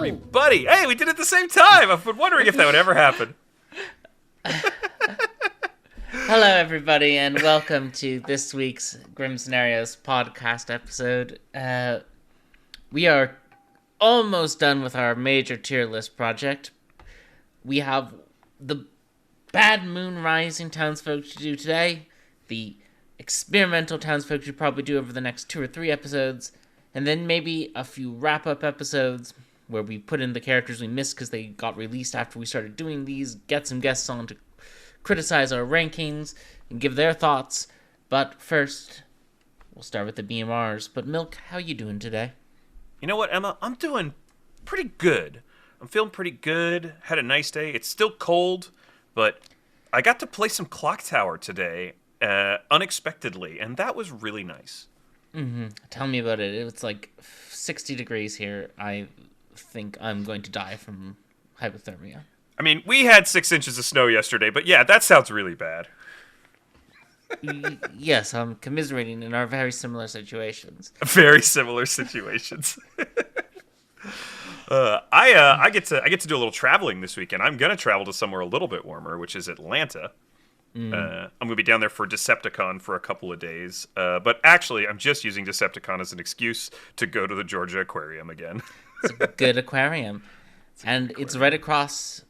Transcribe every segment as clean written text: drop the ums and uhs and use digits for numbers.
everybody! Hey, we did it at the same time! I've been wondering if that would ever happen. Hello, everybody, and welcome to this week's Grim Scenarios podcast episode. We are almost done with our major tier list project. We have the Bad Moon Rising Townsfolk to do today, the experimental Townsfolk to probably do over the next 2 or 3 episodes, and then maybe a few wrap-up episodes where we put in the characters we missed because they got released after we started doing these, get some guests on to criticize our rankings and give their thoughts. But first, we'll start with the BMRs. But Milk, how you doing today? You know what, Emma? I'm doing pretty good. I'm feeling pretty good. Had a nice day. It's still cold, but I got to play some Clocktower today, unexpectedly, and that was really nice. Mm-hmm. Tell me about it. It's like 60 degrees here. I think I'm going to die from hypothermia. I mean, we had 6 inches of snow yesterday, but yeah, that sounds really bad. Yes, I'm commiserating in our very similar situations. Very similar situations. I get to do a little traveling this weekend. I'm gonna travel to somewhere a little bit warmer, which is Atlanta. I'm gonna be down there for Decepticon for a couple of days. But actually, I'm just using Decepticon as an excuse to go to the Georgia Aquarium again. It's a good aquarium, and it's right across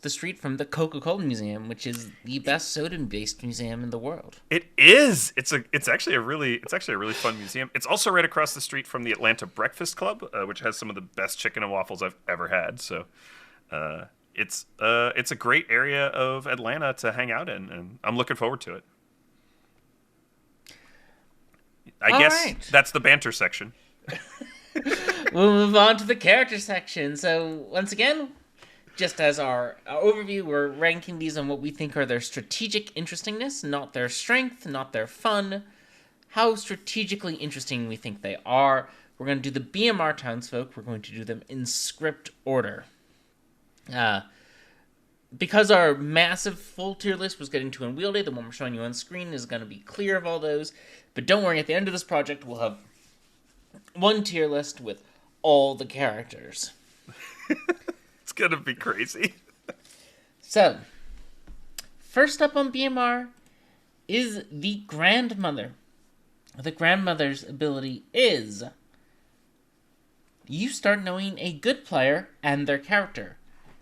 the street from the Coca-Cola Museum, which is the best soda-based museum in the world. It is. It's actually a really fun museum. It's also right across the street from the Atlanta Breakfast Club, which has some of the best chicken and waffles I've ever had. So, it's a great area of Atlanta to hang out in, and I'm looking forward to it. I guess that's the banter section. We'll move on to the character section. So, once again, just as our overview, we're ranking these on what we think are their strategic interestingness, not their strength, not their fun. How strategically interesting we think they are. We're going to do the BMR Townsfolk. We're going to do them in script order. Because our massive full tier list was getting too unwieldy, the one we're showing you on screen is going to be clear of all those. But don't worry, at the end of this project, we'll have one tier list with all the characters. It's gonna be crazy. So, first up on BMR is the Grandmother. The Grandmother's ability is you start knowing a good player and their character.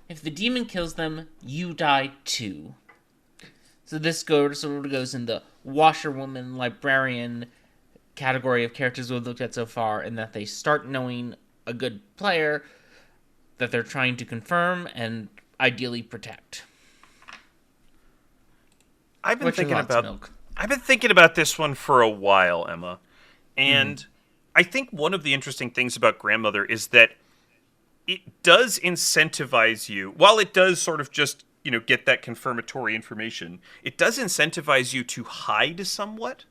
If the demon kills them, you die too. So this sort of goes in the washerwoman, librarian category of characters we've looked at so far, in that they start knowing a good player that they're trying to confirm and ideally protect. I've been thinking about this one for a while, Emma. And I think one of the interesting things about Grandmother is that it does incentivize you, while it does sort of just, get that confirmatory information, it does incentivize you to hide somewhat.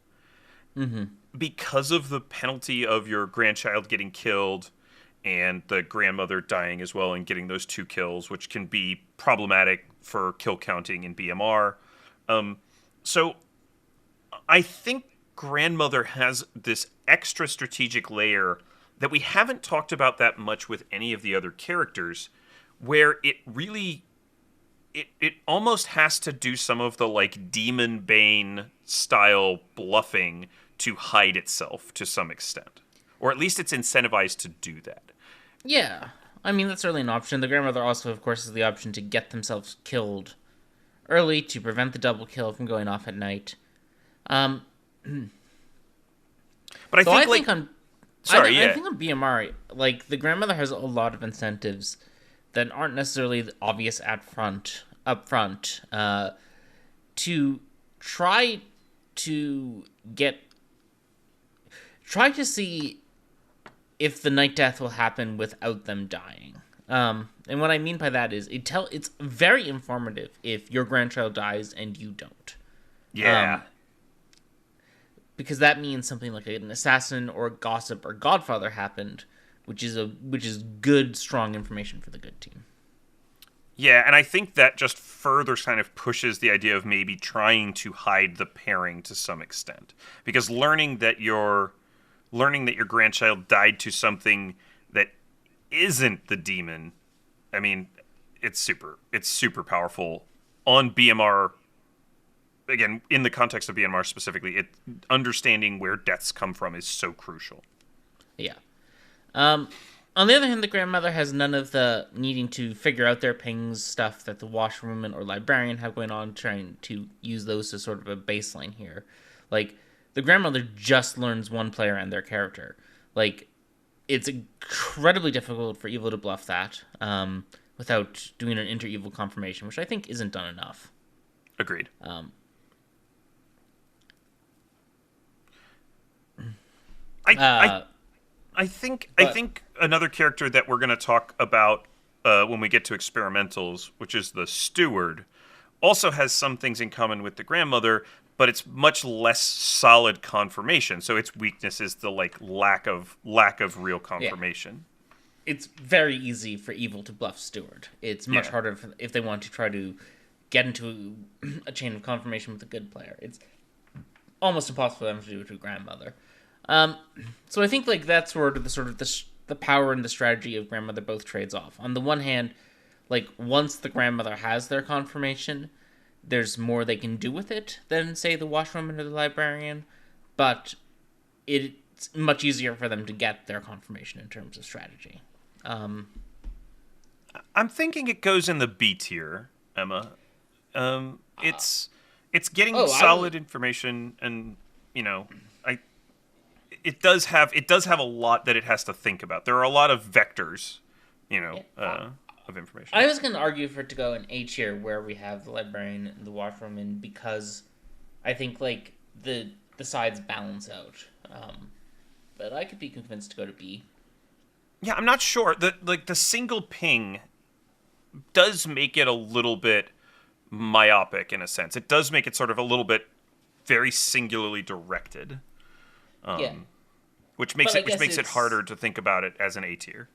Because of the penalty of your grandchild getting killed and the grandmother dying as well and getting those 2 kills, which can be problematic for kill counting in BMR. So I think Grandmother has this extra strategic layer that we haven't talked about that much with any of the other characters, where it really, it almost has to do some of the like Demon Bane style bluffing to hide itself to some extent. Or at least it's incentivized to do that. Yeah. I mean, that's certainly an option. The Grandmother also, of course, has the option to get themselves killed early to prevent the double kill from going off at night. But I think on BMR, like, the Grandmother has a lot of incentives that aren't necessarily obvious up front, to try to see if the night death will happen without them dying. And what I mean by that is it's very informative if your grandchild dies and you don't. Yeah. Because that means something like an assassin or gossip or Godfather happened, which is good, strong information for the good team. Yeah, and I think that just further kind of pushes the idea of maybe trying to hide the pairing to some extent. Because learning that your grandchild died to something that isn't the demon, I mean, it's super powerful on BMR. Again, in the context of BMR specifically, understanding where deaths come from is so crucial. Yeah. On the other hand, the grandmother has none of the needing to figure out their pings stuff that the washerwoman or librarian have going on, trying to use those as sort of a baseline here. Like, the grandmother just learns one player and their character. Like, it's incredibly difficult for evil to bluff that without doing an inter-evil confirmation, which I think isn't done enough. Agreed. I think another character that we're going to talk about when we get to experimentals, which is the steward, also has some things in common with the grandmother, but it's much less solid confirmation. So its weakness is the lack of real confirmation. Yeah. It's very easy for evil to bluff steward. It's much harder if they want to try to get into a chain of confirmation with a good player. It's almost impossible for them to do it to a grandmother. So I think that's where the power and the strategy of grandmother both trades off. On the one hand, once the grandmother has their confirmation, there's more they can do with it than, say, the washwoman or the librarian, but it's much easier for them to get their confirmation in terms of strategy. I'm thinking it goes in the B tier, Emma. It's getting solid information, and it does have a lot that it has to think about. There are a lot of vectors, of information. I was going to argue for it to go in A tier, where we have the librarian and the washwoman, because I think the sides balance out. But I could be convinced to go to B. Yeah, I'm not sure. The single ping does make it a little bit myopic in a sense. It does make it sort of a little bit very singularly directed. Which makes it harder to think about it as an A tier.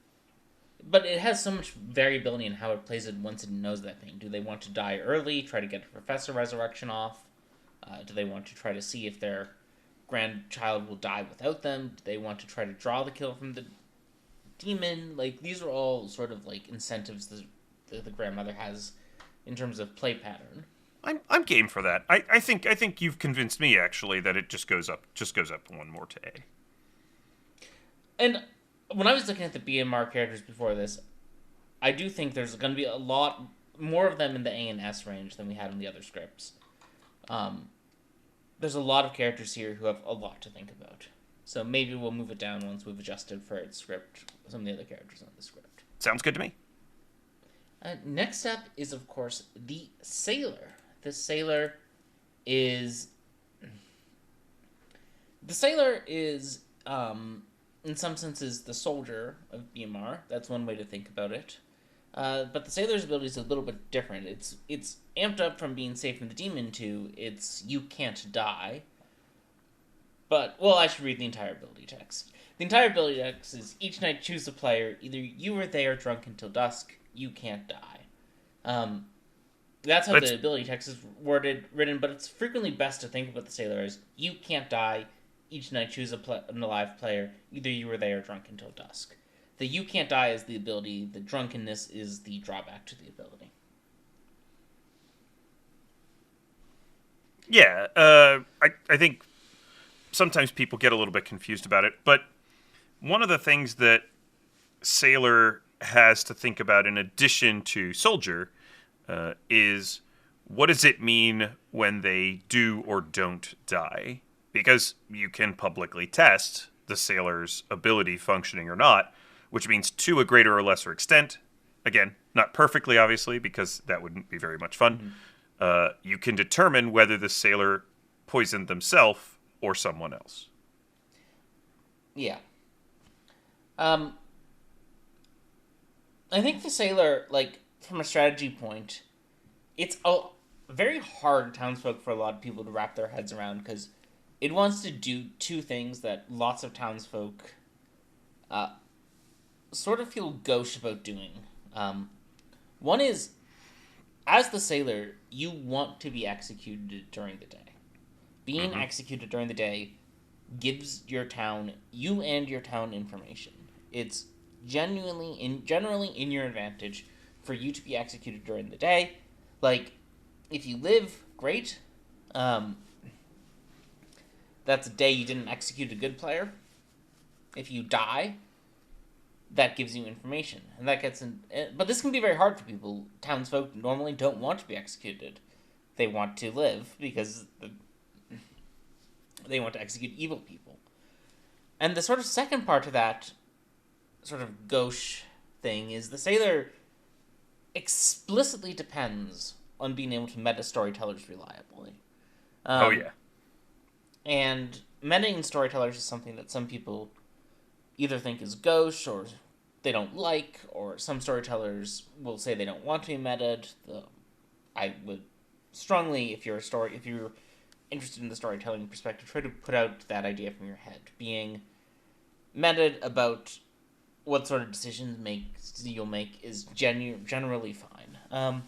But it has so much variability in how it plays it once it knows that thing. Do they want to die early, try to get the Professor Resurrection off? Do they want to try to see if their grandchild will die without them? Do they want to try to draw the kill from the demon? These are all sort of incentives the grandmother has in terms of play pattern. I'm game for that. I think you've convinced me actually that it just goes up one more to A. And when I was looking at the BMR characters before this, I do think there's going to be a lot more of them in the A and S range than we had in the other scripts. There's a lot of characters here who have a lot to think about. So maybe we'll move it down once we've adjusted for its script, some of the other characters on the script. Sounds good to me. Next up is, of course, the Sailor. The Sailor is, in some senses, the soldier of BMR. That's one way to think about it. But the Sailor's ability is a little bit different. It's amped up from being safe from the demon to it's you can't die. But, I should read the entire ability text. The entire ability text is each night choose a player. Either you or they are drunk until dusk. You can't die. That's how the ability text is written, but it's frequently best to think about the Sailor as you can't die. Each night choose an alive player. Either you or they are drunk until dusk. The you can't die is the ability. The drunkenness is the drawback to the ability. Yeah, I think sometimes people get a little bit confused about it, but one of the things that Sailor has to think about in addition to Soldier is what does it mean when they do or don't die? Because you can publicly test the Sailor's ability functioning or not, which means to a greater or lesser extent, again, not perfectly, obviously, because that wouldn't be very much fun, you can determine whether the Sailor poisoned themselves or someone else. Yeah. I think the Sailor, from a strategy point, it's a very hard Townsfolk for a lot of people to wrap their heads around, because it wants to do two things that lots of Townsfolk sort of feel gauche about doing. One is, as the Sailor, you want to be executed during the day. Being executed during the day gives your town, you and your town, information. It's generally in your advantage for you to be executed during the day. Like, if you live, great. That's a day you didn't execute a good player. If you die, that gives you information, and that gets in. But this can be very hard for people. Townsfolk normally don't want to be executed; they want to live because they want to execute evil people. And the sort of second part to that sort of gauche thing is the sailor explicitly depends on being able to meta storytellers reliably. Oh yeah. And metaing storytellers is something that some people either think is gauche or they don't like, or some storytellers will say they don't want to be meted. I would strongly, if you're interested in the storytelling perspective, try to put out that idea from your head. Being meted about what sort of decisions you'll make is generally fine. And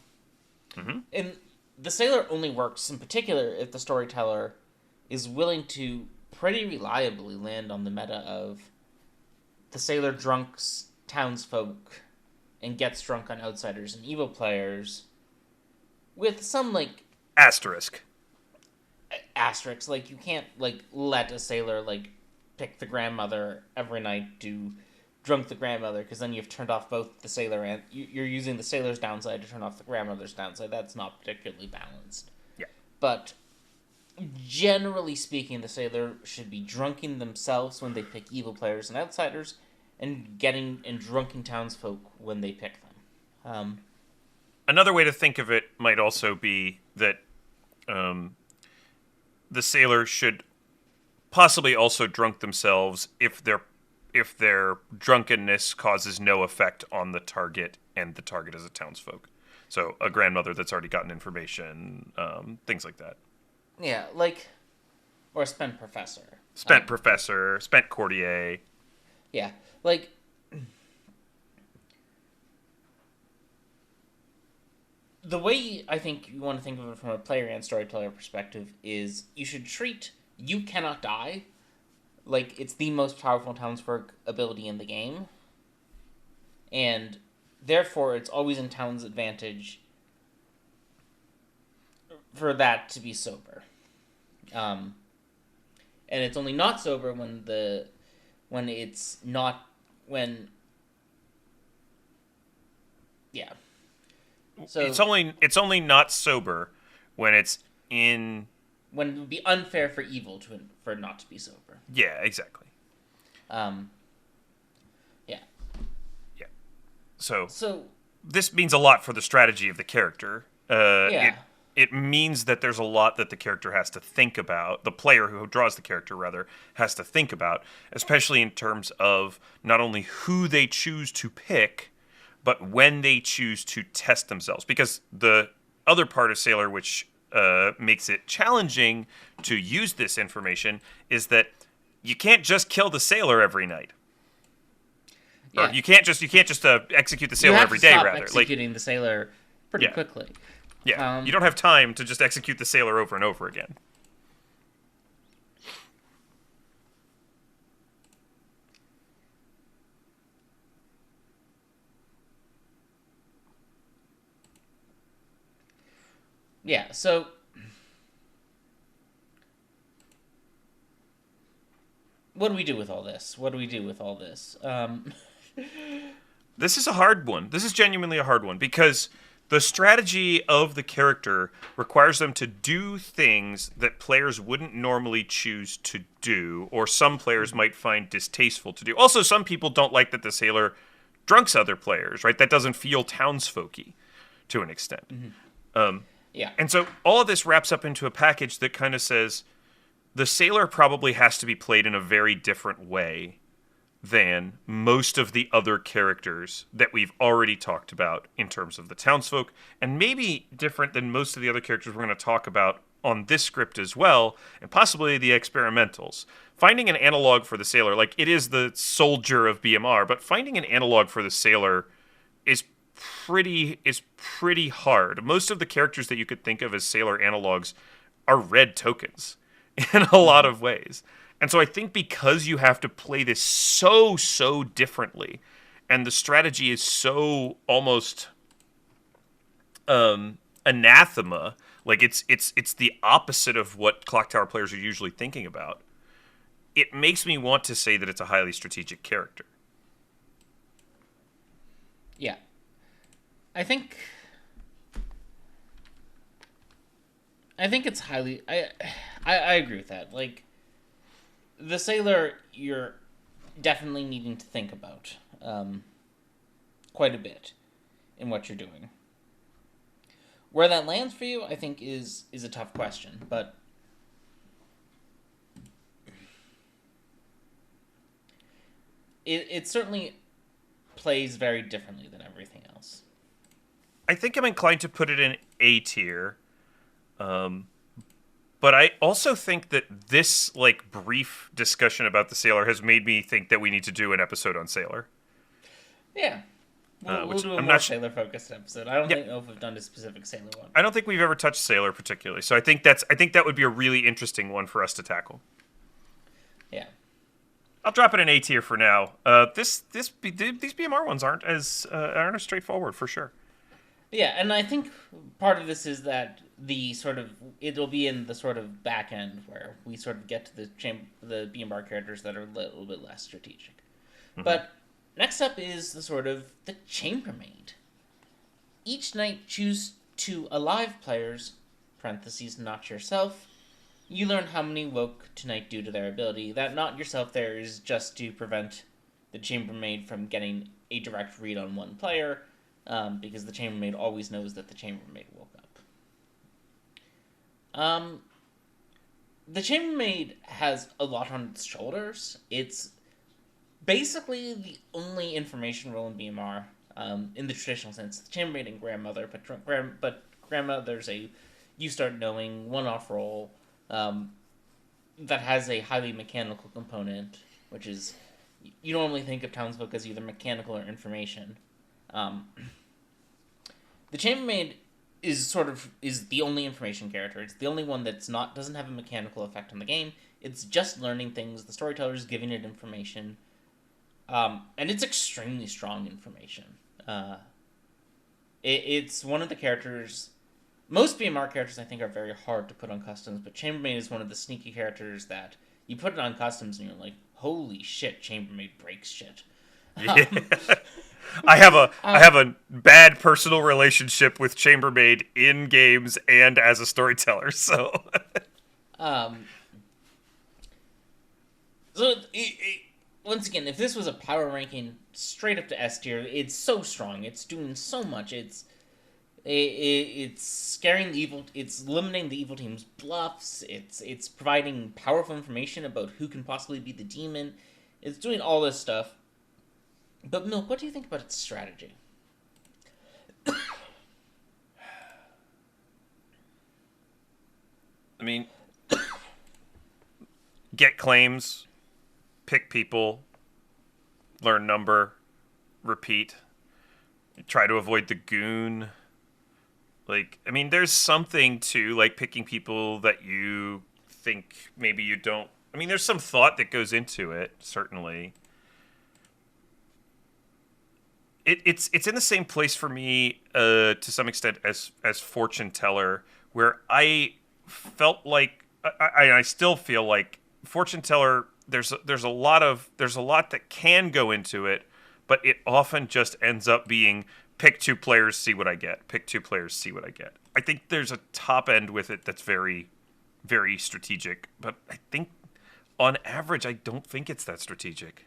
the sailor only works in particular if the storyteller is willing to pretty reliably land on the meta of the sailor drunks townsfolk and gets drunk on outsiders and evil players with some, like... Asterisk. Like, you can't, like, let a sailor, like, pick the grandmother every night to drunk the grandmother, because then you've turned off both the sailor and... You're using the sailor's downside to turn off the grandmother's downside. That's not particularly balanced. Yeah. But generally speaking, the sailor should be drunking themselves when they pick evil players and outsiders, and drunking townsfolk when they pick them. Another way to think of it might also be that the sailor should possibly also drunk themselves if their drunkenness causes no effect on the target, and the target is a townsfolk. So a grandmother that's already gotten information, things like that. Yeah, like, or a spent professor. Spent Courtier. Yeah, like, the way I think you want to think of it from a player and storyteller perspective is you should treat You Cannot Die like it's the most powerful townsfolk ability in the game, and therefore it's always in town's advantage for that to be sober. And it's only not sober when So it's only not sober when it's in... when it would be unfair for evil for it not to be sober. Yeah, exactly. Yeah. Yeah. So this means a lot for the strategy of the character. It means that there's a lot that the character has to think about, the player who draws the character, rather, has to think about, especially in terms of not only who they choose to pick, but when they choose to test themselves. Because the other part of Sailor, which makes it challenging to use this information, is that you can't just kill the sailor every night. Yeah. Or you can't just execute the sailor every day, rather. You have to stop executing the sailor pretty quickly. Yeah, you don't have time to just execute the sailor over and over again. Yeah, so what do we do with all this? This is a hard one. This is genuinely a hard one, because the strategy of the character requires them to do things that players wouldn't normally choose to do, or some players might find distasteful to do. Also, some people don't like that the sailor drunks other players, right? That doesn't feel townsfolky to an extent. Mm-hmm. Yeah. And so all of this wraps up into a package that kind of says the sailor probably has to be played in a very different way than most of the other characters that we've already talked about in terms of the townsfolk, and maybe different than most of the other characters we're going to talk about on this script as well, and possibly the experimentals. Finding an analog for the sailor, like, it is the soldier of BMR, but finding an analog for the sailor is pretty hard. Most of the characters that you could think of as sailor analogs are red tokens in a lot of ways. And so I think because you have to play this so differently, and the strategy is so almost anathema. Like it's the opposite of what Clocktower players are usually thinking about. It makes me want to say that it's a highly strategic character. Yeah. I think it's highly I agree with that. Like, the sailor, you're definitely needing to think about quite a bit in what you're doing. Where that lands for you, I think, is a tough question, but it certainly plays very differently than everything else. I think I'm inclined to put it in A tier. But I also think that this like brief discussion about the Sailor has made me think that we need to do an episode on Sailor. Yeah. We'll do a I'm more not Sailor-focused episode. I don't know if we've done a specific Sailor one. I don't think we've ever touched Sailor particularly, so I think that would be a really interesting one for us to tackle. Yeah. I'll drop it in A tier for now. These BMR ones aren't as straightforward for sure. Yeah, and I think part of this is that it'll be in the sort of back end where we sort of get to the BMR characters that are a little bit less strategic. Mm-hmm. But next up is the Chambermaid. Each night, choose 2 alive players (parentheses not yourself). You learn how many woke tonight due to their ability. That not yourself there is just to prevent the Chambermaid from getting a direct read on one player, because the Chambermaid always knows that the Chambermaid woke up. The Chambermaid has a lot on its shoulders. It's basically the only information role in BMR, in the traditional sense. The Chambermaid and Grandmother, but Grandmother's you start knowing one-off role that has a highly mechanical component, which is, you normally think of Townsfolk as either mechanical or information. The Chambermaid is the only information character. It's the only one doesn't have a mechanical effect on the game. It's just learning things. The storyteller's giving it information. And it's extremely strong information. It's one of the characters. Most BMR characters, I think, are very hard to put on customs, but Chambermaid is one of the sneaky characters that you put it on customs and you're like, holy shit, Chambermaid breaks shit. Yeah. I have a bad personal relationship with Chambermaid in games and as a storyteller, so once again, if this was a power ranking straight up to S tier, it's so strong. It's doing so much. It's scaring the evil. It's limiting the evil team's bluffs. It's providing powerful information about who can possibly be the demon. It's doing all this stuff. But Milk, what do you think about its strategy? I mean, get claims, pick people, learn number, repeat, try to avoid the goon. Like, I mean, there's something to, like, picking people that you think maybe you don't. I mean, there's some thought that goes into it, certainly. It's in the same place for me, to some extent, as Fortune Teller, where I felt like I still feel like Fortune Teller. There's a lot that can go into it, but it often just ends up being pick 2 players, see what I get. Pick 2 players, see what I get. I think there's a top end with it that's very, very strategic, but I think on average, I don't think it's that strategic.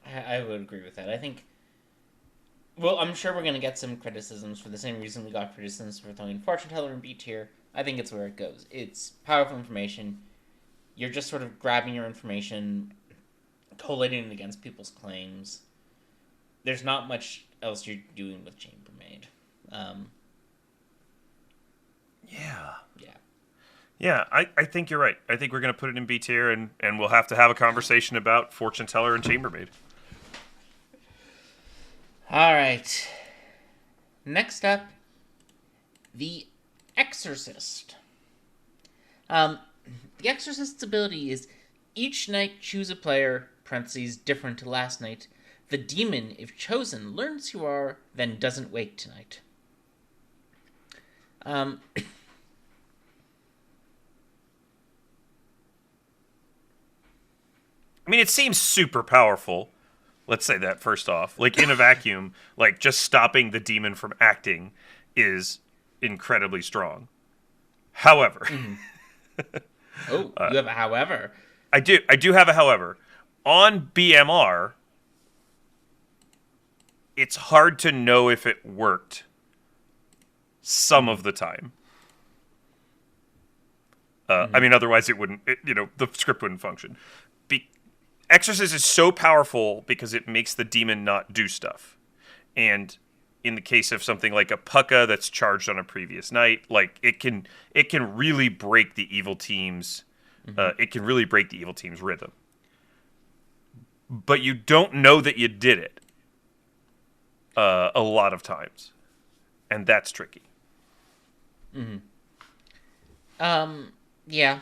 I would agree with that. I think. Well, I'm sure we're going to get some criticisms for the same reason we got criticisms for throwing Fortune Teller in B tier. I think it's where it goes. It's powerful information. You're just sort of grabbing your information, collating it against people's claims. There's not much else you're doing with Chambermaid. Yeah, I think you're right. I think we're going to put it in B tier, and we'll have to have a conversation about Fortune Teller and Chambermaid. All right. Next up, the Exorcist. The Exorcist's ability is each night choose a player, (parentheses different to last night), The demon, if chosen, learns you are, then doesn't wake tonight. I mean, it seems super powerful. Let's say that first off. Like, in a vacuum, like, just stopping the demon from acting is incredibly strong. However... Oh, you have a however. I do have a however. On BMR, it's hard to know if it worked some of the time. I mean, otherwise it wouldn't, the script wouldn't function. Exorcist is so powerful because it makes the demon not do stuff. And in the case of something like a pucka that's charged on a previous night, like it can really break the evil team's rhythm. But you don't know that you did it a lot of times, and that's tricky. Yeah.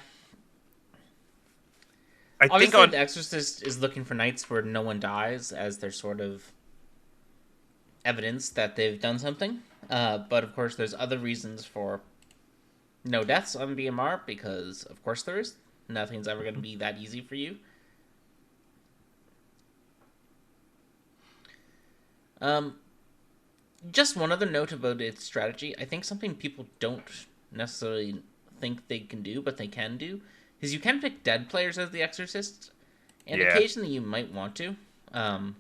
Obviously, the Exorcist is looking for nights where no one dies as their sort of evidence that they've done something. But of course, there's other reasons for no deaths on BMR, because of course there is. Nothing's ever going to be that easy for you. Just one other note about its strategy. I think something people don't necessarily think they can do, but they can do, is you can pick dead players as the Exorcist, and occasionally you might want to. I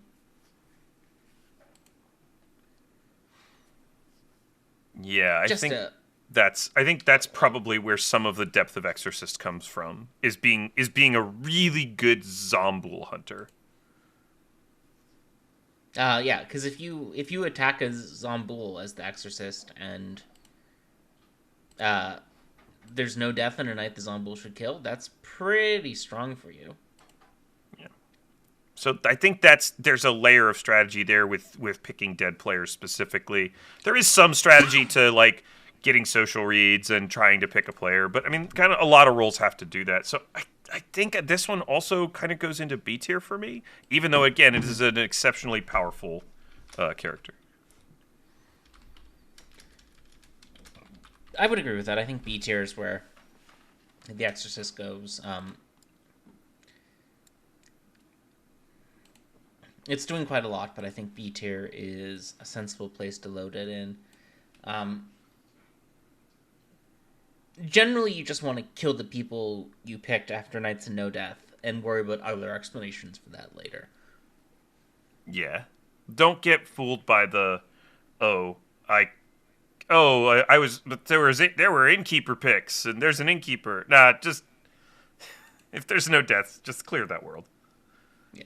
think that's probably where some of the depth of Exorcist comes from, is being a really good Zomboul hunter. Because if you attack a Zomboul as the Exorcist and there's no death in a night the Zomboul should kill, that's pretty strong for you. Yeah. So I think there's a layer of strategy there with picking dead players specifically. There is some strategy to like getting social reads and trying to pick a player, but I mean, kind of a lot of roles have to do that. So I think this one also kind of goes into B tier for me, even though again it is an exceptionally powerful character. I would agree with that. I think B tier is where the Exorcist goes. It's doing quite a lot, but I think B tier is a sensible place to load it in. Generally, you just want to kill the people you picked after Nights of No Death and worry about other explanations for that later. Yeah. Don't get fooled by the, but there were Inkeeper picks, and there's an Inkeeper. Nah, just, if there's no deaths, just clear that world. Yeah.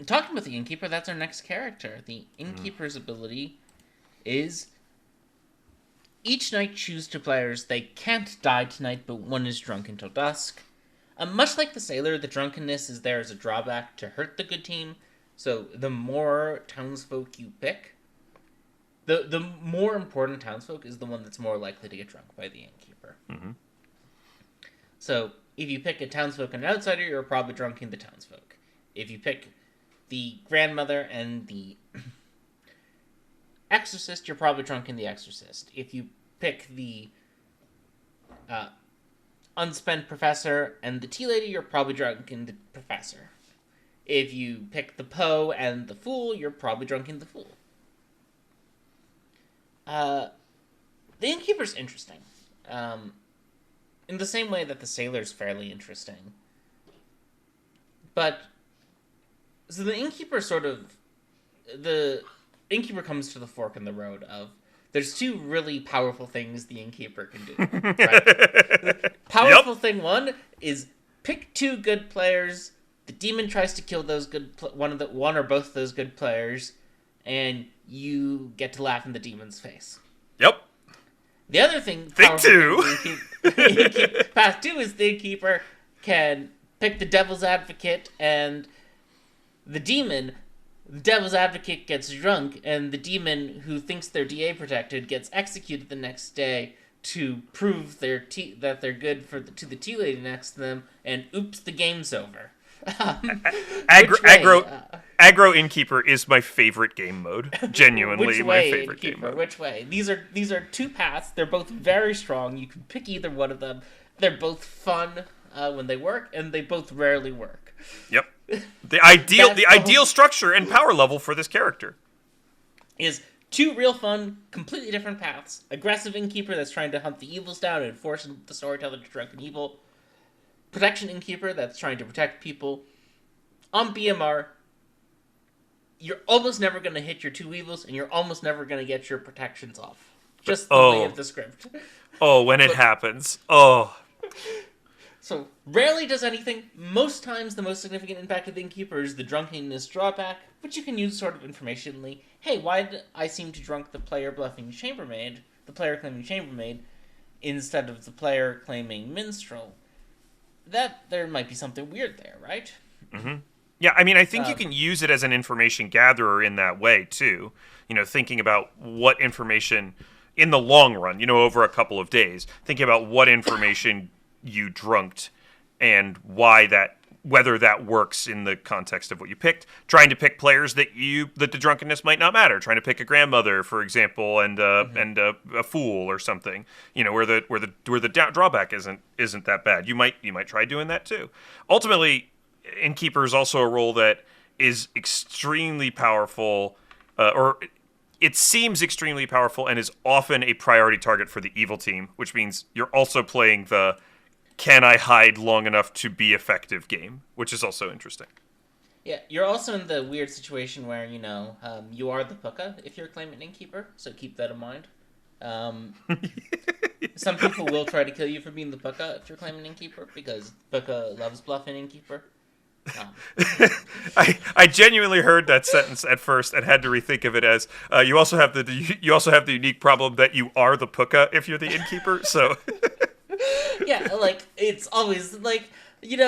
Talking about the Inkeeper, that's our next character. The Inkeeper's ability is each night choose 2 players. They can't die tonight, but one is drunk until dusk. Much like the Sailor, the drunkenness is there as a drawback to hurt the good team. So the more townsfolk you pick, the more important townsfolk is the one that's more likely to get drunk by the Inkeeper. Mm-hmm. So if you pick a townsfolk and an outsider, you're probably drunking the townsfolk. If you pick the grandmother and the Exorcist, you're probably drunking the Exorcist. If you pick the unspent professor and the tea lady, you're probably drunking the professor. If you pick the Poe and the fool, you're probably drunking the fool. The Innkeeper's interesting. In the same way that the Sailor's fairly interesting. But, so the Innkeeper the Innkeeper comes to the fork in the road of, there's 2 really powerful things the Innkeeper can do. Right? Powerful thing 1 is pick 2 good players. The demon tries to kill those one or both of those good players, and you get to laugh in the demon's face. Yep. The other thing... Thing 2! Path 2 is the Innkeeper can pick the Devil's Advocate, and the demon... The Devil's Advocate gets drunk, and the demon who thinks they're DA protected gets executed the next day to prove that they're good to the tea lady next to them, and oops, the game's over. Aggro Aggro Innkeeper is my favorite game mode. Genuinely, my favorite game mode. Which way? These are two paths. They're both very strong. You can pick either one of them. They're both fun when they work, and they both rarely work. Yep. The ideal structure and power level for this character is two real fun, completely different paths. Aggressive Innkeeper that's trying to hunt the evils down and force the storyteller to drunk an evil. Protection Innkeeper that's trying to protect people. On BMR, you're almost never going to hit your two evils, and you're almost never going to get your protections off. Just the way of the script. When it happens. Oh. So, rarely does anything. Most times, the most significant impact of the Innkeeper is the drunkenness drawback, which you can use sort of informationally. Hey, why did I seem to drunk the player bluffing Chambermaid, the player claiming Chambermaid, instead of the player claiming Minstrel? There might be something weird there, right? Mm-hmm. Yeah, I mean, I think you can use it as an information gatherer in that way, too. Thinking about what information, in the long run, over a couple of days, thinking about what information you drunked and whether that works in the context of what you picked. Trying to pick players that the drunkenness might not matter. Trying to pick a grandmother, for example, and a fool or something. Where the drawback isn't that bad. You might try doing that too. Ultimately, Innkeeper is also a role that is extremely powerful, or it seems extremely powerful, and is often a priority target for the evil team, which means you're also playing the can I hide long enough to be effective game, which is also interesting. Yeah, you're also in the weird situation where, you are the Puka if you're claiming Innkeeper, so keep that in mind. Some people will try to kill you for being the Puka if you're claiming Innkeeper, because Puka loves bluffing Innkeeper. I genuinely heard that sentence at first and had to rethink of it as you also have the unique problem that you are the Puka if you're the Innkeeper. So yeah, it's always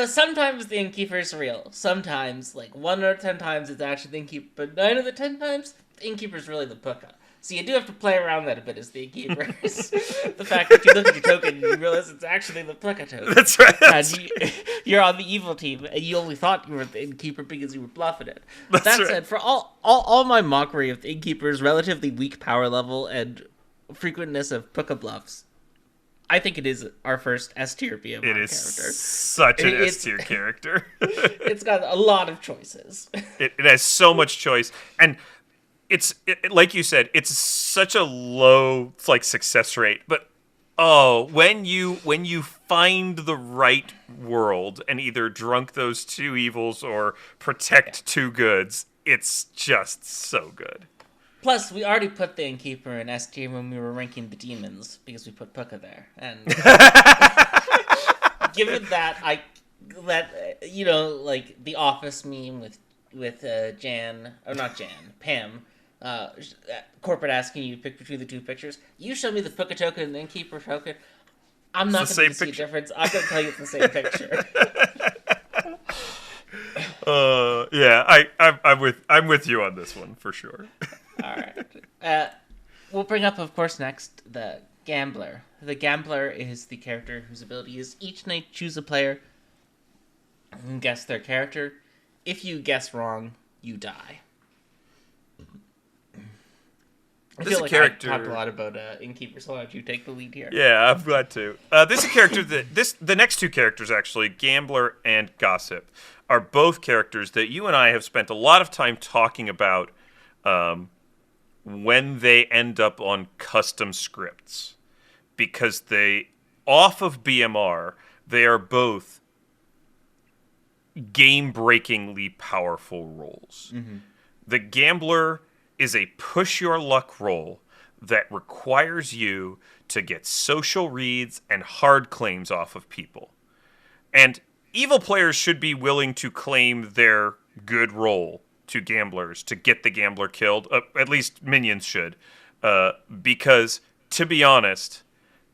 sometimes the Innkeeper is real. Sometimes 1 out of 10 times it's actually the Innkeeper, but 9 out of the 10 times the Innkeeper is really the Puka. So you do have to play around that a bit as the Innkeeper. The fact that you look at your token and you realize it's actually the Puka token. That's right. And you're on the evil team, and you only thought you were the Innkeeper because you were bluffing it. That said, for all my mockery of the Innkeeper's relatively weak power level and frequentness of Puka bluffs, I think it is our first S-tier BMR character. It is such an S-tier character. It's got a lot of choices. It has so much choice, and it's like you said, it's such a low success rate. But when you find the right world and either drunk those two evils or protect two goods, it's just so good. Plus, we already put the Inkeeper in S tier when we were ranking the demons because we put Puka there, and given that the Office meme with Jan, or not Jan, Pam. Corporate asking you to pick between the two pictures. You show me the Puka token and the Inkeeper token. I'm not going to see a difference. I'm going to tell you it's the same picture. I'm with you on this one for sure. All right. We'll bring up, of course, next the Gambler. The Gambler is the character whose ability is each night choose a player and guess their character. If you guess wrong, you die. I feel like I talked a lot about Inkeeper, so why don't you take the lead here? Yeah, I'm glad to. This is a character the next two characters, actually, Gambler and Gossip, are both characters that you and I have spent a lot of time talking about when they end up on custom scripts. Because off of BMR, they are both game-breakingly powerful roles. Mm-hmm. The Gambler is a push-your-luck role that requires you to get social reads and hard claims off of people. And evil players should be willing to claim their good role to gamblers to get the Gambler killed. At least minions should. Because, to be honest,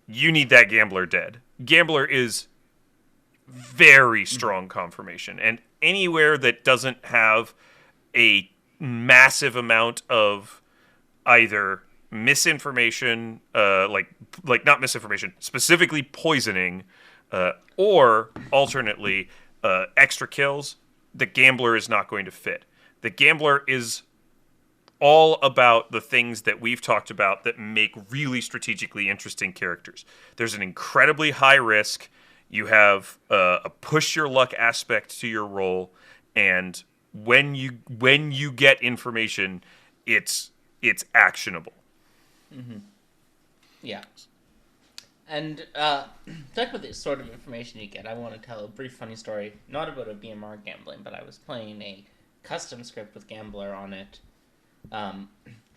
you need that Gambler dead. Gambler is very strong confirmation. And anywhere that doesn't have a massive amount of either misinformation, not misinformation, specifically poisoning, or alternately extra kills, the Gambler is not going to fit. The Gambler is all about the things that we've talked about that make really strategically interesting characters. There's an incredibly high risk. You have a push your luck aspect to your role, and when you get information, it's actionable. Mm-hmm. Yeah. And talk about the sort of information you get. I want to tell a brief funny story, not about a BMR gambling, but I was playing a custom script with Gambler on it,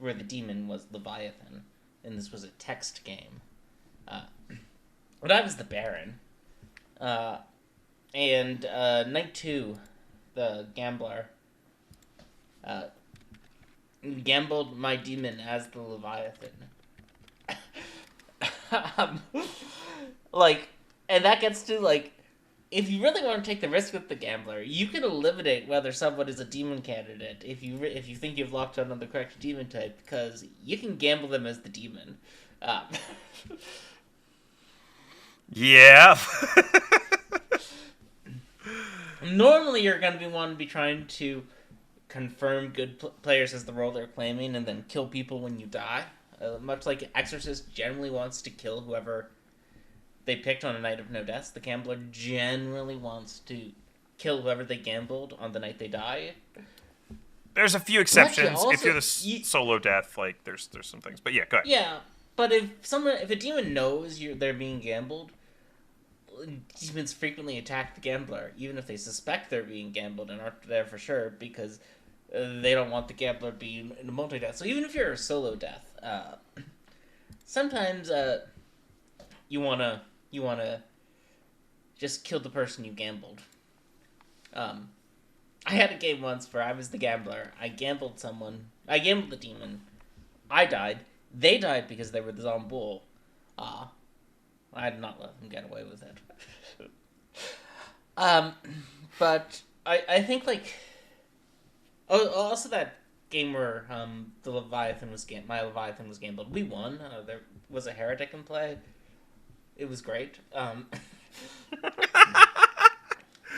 where the demon was Leviathan, and this was a text game. But I was the Baron, and night 2, the Gambler gambled my demon as the Leviathan. And that gets to, if you really want to take the risk with the Gambler, you can eliminate whether someone is a demon candidate if you think you've locked on the correct demon type, because you can gamble them as the demon. Yeah. Normally, you're going to be trying to confirm good players as the role they're claiming, and then kill people when you die. Much like Exorcist generally wants to kill whoever they picked on a night of no deaths, the Gambler generally wants to kill whoever they gambled on the night they die. There's a few exceptions. Also, if you're the solo death, there's some things. But yeah, go ahead. Yeah, but if a demon knows they're being gambled, demons frequently attack the Gambler, even if they suspect they're being gambled and aren't there for sure, because they don't want the Gambler being in a multi-death. So even if you're a solo death, sometimes you wanna just kill the person you gambled. I had a game once where I was the Gambler. I gambled the demon. I died. They died because they were the Zombull. I did not let them get away with it. But I think also that game where my Leviathan was gambled. We won. There was a heretic in play. It was great.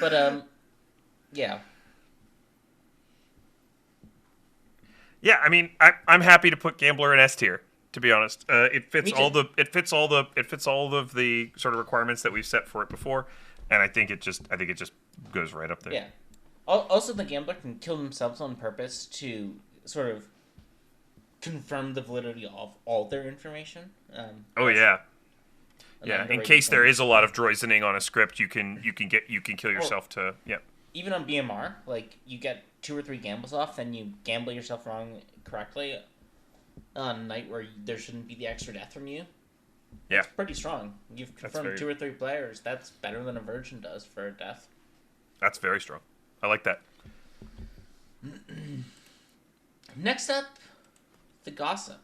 But yeah. Yeah, I mean, I'm happy to put Gambler in S tier. To be honest, it fits all of the sort of requirements that we've set for it before, and I think it just goes right up there. Yeah. Also, the Gambler can kill themselves on purpose to sort of confirm the validity of all their information. Yeah. In case there is a lot of droisening on a script, you can kill yourself to. Yeah. Even on BMR, you get 2 or 3 gambles off, then you gamble yourself wrong correctly on a night where there shouldn't be the extra death from you. Yeah. It's pretty strong. You've confirmed 2 or 3 players. That's better than a virgin does for a death. That's very strong. I like that. Next up, the Gossip.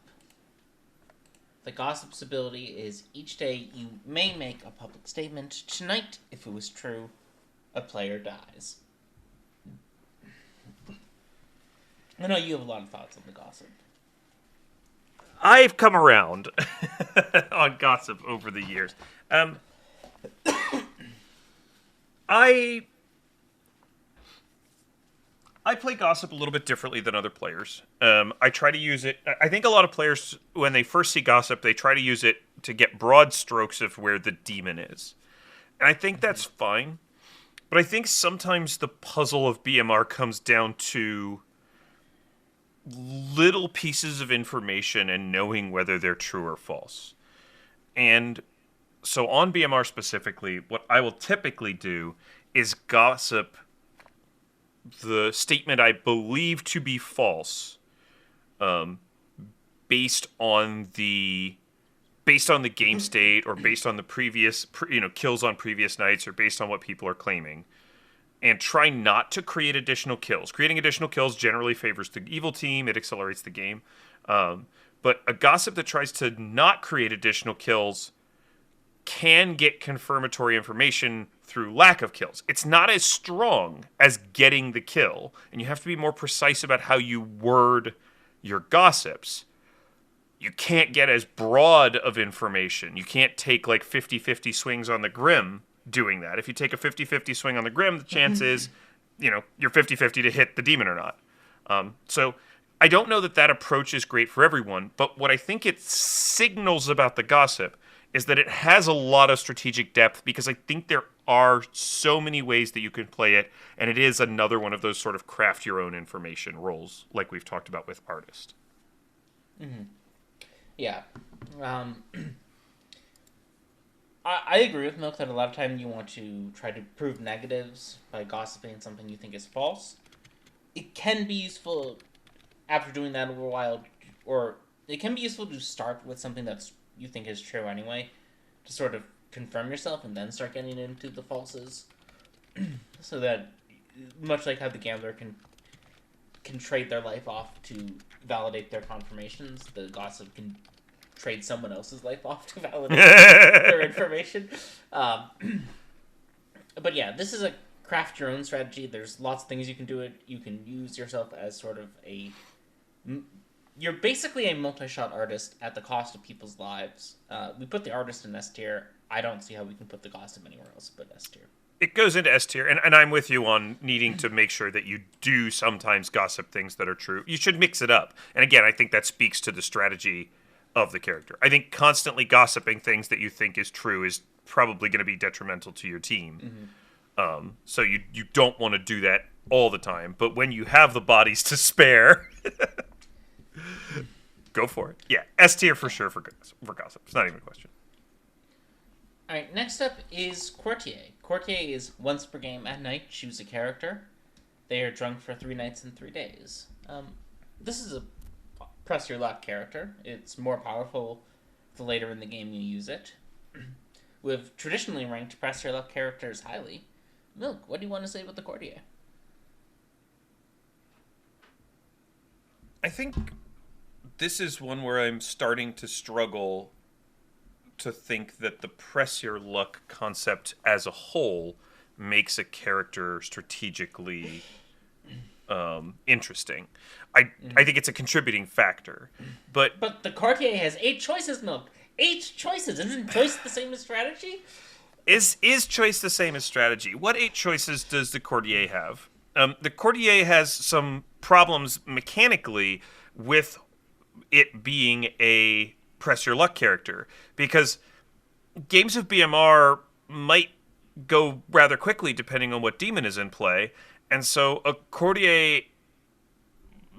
The Gossip's ability is each day you may make a public statement. Tonight, if it was true, a player dies. I know you have a lot of thoughts on the Gossip. I've come around on Gossip over the years. I play Gossip a little bit differently than other players. I try to use it. I think a lot of players, when they first see Gossip, they try to use it to get broad strokes of where the demon is. And I think that's fine. But I think sometimes the puzzle of BMR comes down to little pieces of information and knowing whether they're true or false. And so on BMR specifically, what I will typically do is gossip the statement I believe to be false, based on the game state, or based on the previous kills on previous nights, or based on what people are claiming, and try not to create additional kills. Creating additional kills generally favors the evil team. It accelerates the game. But a gossip that tries to not create additional kills can get confirmatory information through lack of kills. It's not as strong as getting the kill, and you have to be more precise about how you word your gossips. You can't get as broad of information. You can't take 50-50 swings on the Grim doing that. If you take a 50-50 swing on the Grim, the chance is, you're 50-50 to hit the demon or not. So I don't know that approach is great for everyone, but what I think it signals about the gossip is that it has a lot of strategic depth, because I think there are so many ways that you can play it, and it is another one of those sort of craft your own information roles, like we've talked about with Artist. Mm-hmm. Yeah. I agree with Milk that a lot of time you want to try to prove negatives by gossiping something you think is false. It can be useful after doing that over a while, or it can be useful to start with something that's you think is true anyway, to sort of confirm yourself and then start getting into the falses. So that, much like how the gambler can trade their life off to validate their confirmations, the gossip can trade someone else's life off to validate their information. But yeah, this is a craft your own strategy. There's lots of things you can do it. You can use yourself as sort of you're basically a multi-shot artist at the cost of people's lives. We put the artist in S tier. I don't see how we can put the gossip anywhere else but S tier. It goes into S tier, and I'm with you on needing to make sure that you do sometimes gossip things that are true. You should mix it up. And again, I think that speaks to the strategy of the character. I think constantly gossiping things that you think is true is probably going to be detrimental to your team. Mm-hmm. So you don't want to do that all the time. But when you have the bodies to spare, go for it. Yeah, S tier for sure for gossip. It's not even a question. All right, next up is Courtier. Courtier is once per game at night. Choose a character. They are drunk for 3 nights and 3 days. This is a press your luck character. It's more powerful the later in the game you use it. We've traditionally ranked press your luck characters highly. Milk, what do you want to say about the Courtier? I think this is one where I'm starting to struggle to think that the press your luck concept as a whole makes a character strategically interesting. I think it's a contributing factor, but the Courtier has 8 choices, Milk. 8 choices. Isn't choice the same as strategy? Is choice the same as strategy? What 8 choices does the Courtier have? The Courtier has some problems mechanically with it being a press your luck character, because games of BMR might go rather quickly depending on what demon is in play, and so a Courtier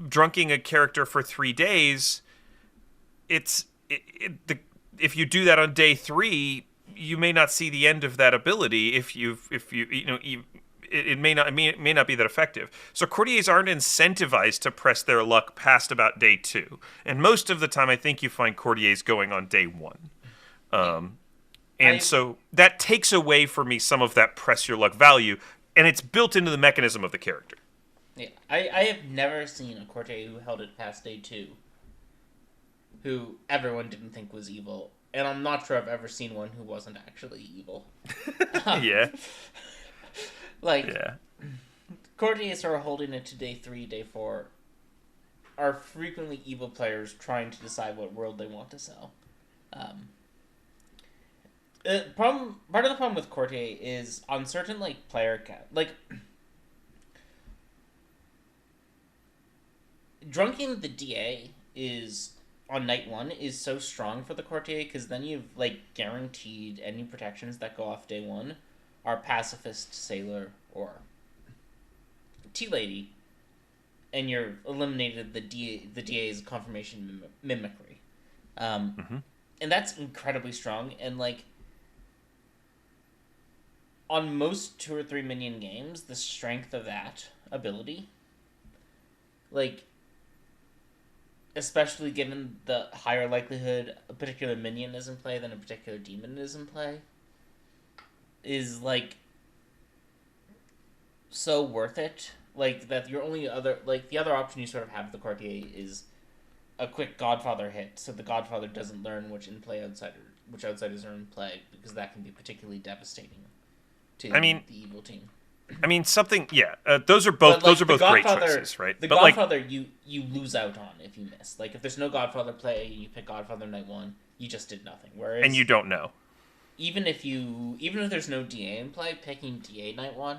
drunking a character for 3 days, if you do that on day 3, you may not see the end of that ability. It may not be that effective. So Courtiers aren't incentivized to press their luck past about day 2, and most of the time I think you find Courtiers going on day 1. So that takes away for me some of that press your luck value, and it's built into the mechanism of the character. Yeah, I have never seen a Courtier who held it past day 2, who everyone didn't think was evil, and I'm not sure I've ever seen one who wasn't actually evil. Yeah. Courtiers who are holding it to day 3, day 4 are frequently evil players trying to decide what world they want to sell. Part of the problem with Courtier is on certain player drunking the DA is on night 1 is so strong for the Courtier, because then you've guaranteed any protections that go off day 1 are Pacifist, Sailor, or Tea-Lady, and you're eliminated the DA's confirmation mimicry. And that's incredibly strong, and on most 2 or 3 minion games, the strength of that ability, especially given the higher likelihood a particular minion is in play than a particular demon is in play, is so worth it. That your only other the other option you sort of have with the Courtier is a quick Godfather hit, so the Godfather doesn't learn which outsiders are in play, because that can be particularly devastating to the evil team. Those are both great choices, right? The Godfather you lose out on if you miss. If there's no Godfather play, you pick Godfather night 1, you just did nothing. Whereas, and you don't know. Even if there's no DA in play, picking DA night 1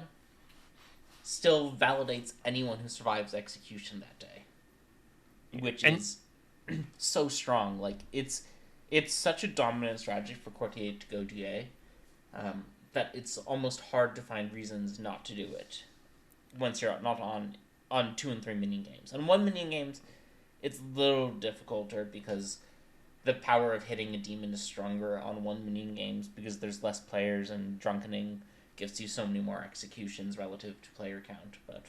still validates anyone who survives execution that day, which is so strong. Like, it's such a dominant strategy for Courtier to go DA, that it's almost hard to find reasons not to do it once you're not on 2 and 3 minion games. On 1 minion games, it's a little difficulter because the power of hitting a demon is stronger on 1 minion games because there's less players, and drunkening gives you so many more executions relative to player count. But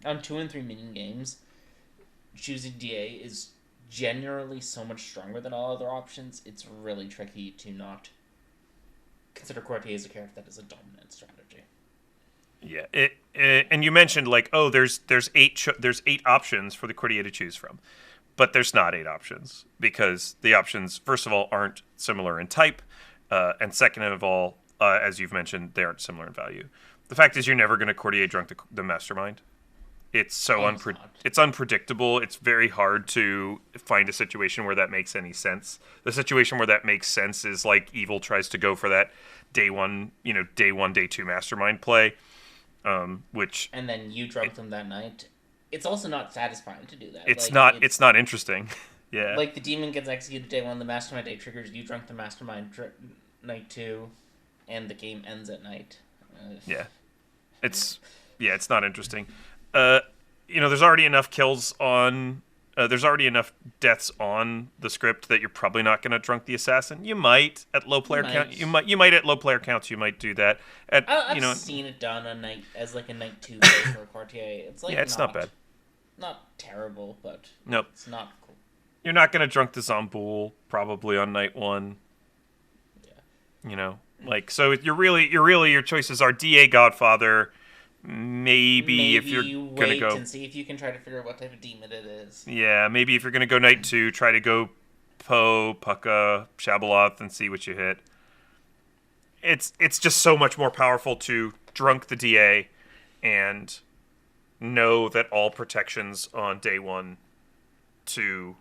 on 2 and 3 minion games, choosing DA is generally so much stronger than all other options. It's really tricky to not consider Courtier as a character that is a dominant strategy. Yeah, and you mentioned like, oh, there's 8 options for the Courtier to choose from, but there's not 8 options because the options, first of all, aren't similar in type, and second of all, as you've mentioned, they aren't similar in value. The fact is, you're never going to Courtier drunk the Mastermind. It's so it's unpredictable. It's very hard to find a situation where that makes any sense. The situation where that makes sense is like Evil tries to go for that day 1, day 2 Mastermind play, which, and then you drunk them that night. It's also not satisfying to do that. It's not interesting. Yeah. Like, the demon gets executed day 1, the Mastermind day triggers, you drunk the Mastermind night 2, and the game ends at night. It's not interesting. There's already enough kills on. There's already enough deaths on the script that you're probably not going to drunk the assassin. You might at low player count. You might at low player counts. You might do that. I've seen it done on night as like a night 2 for Courtier. It's like, it's not bad. Not terrible, but nope. It's not cool. You're not going to drunk the Zomboul probably on night 1. Yeah. So your choices are DA Godfather. Maybe if you're gonna go and see if you can try to figure out what type of demon it is. Yeah, maybe if you're gonna go night 2, try to go Poe, Pucka, Shabaloth, and see what you hit. It's just so much more powerful to drunk the DA and know that all protections on day 1, 2,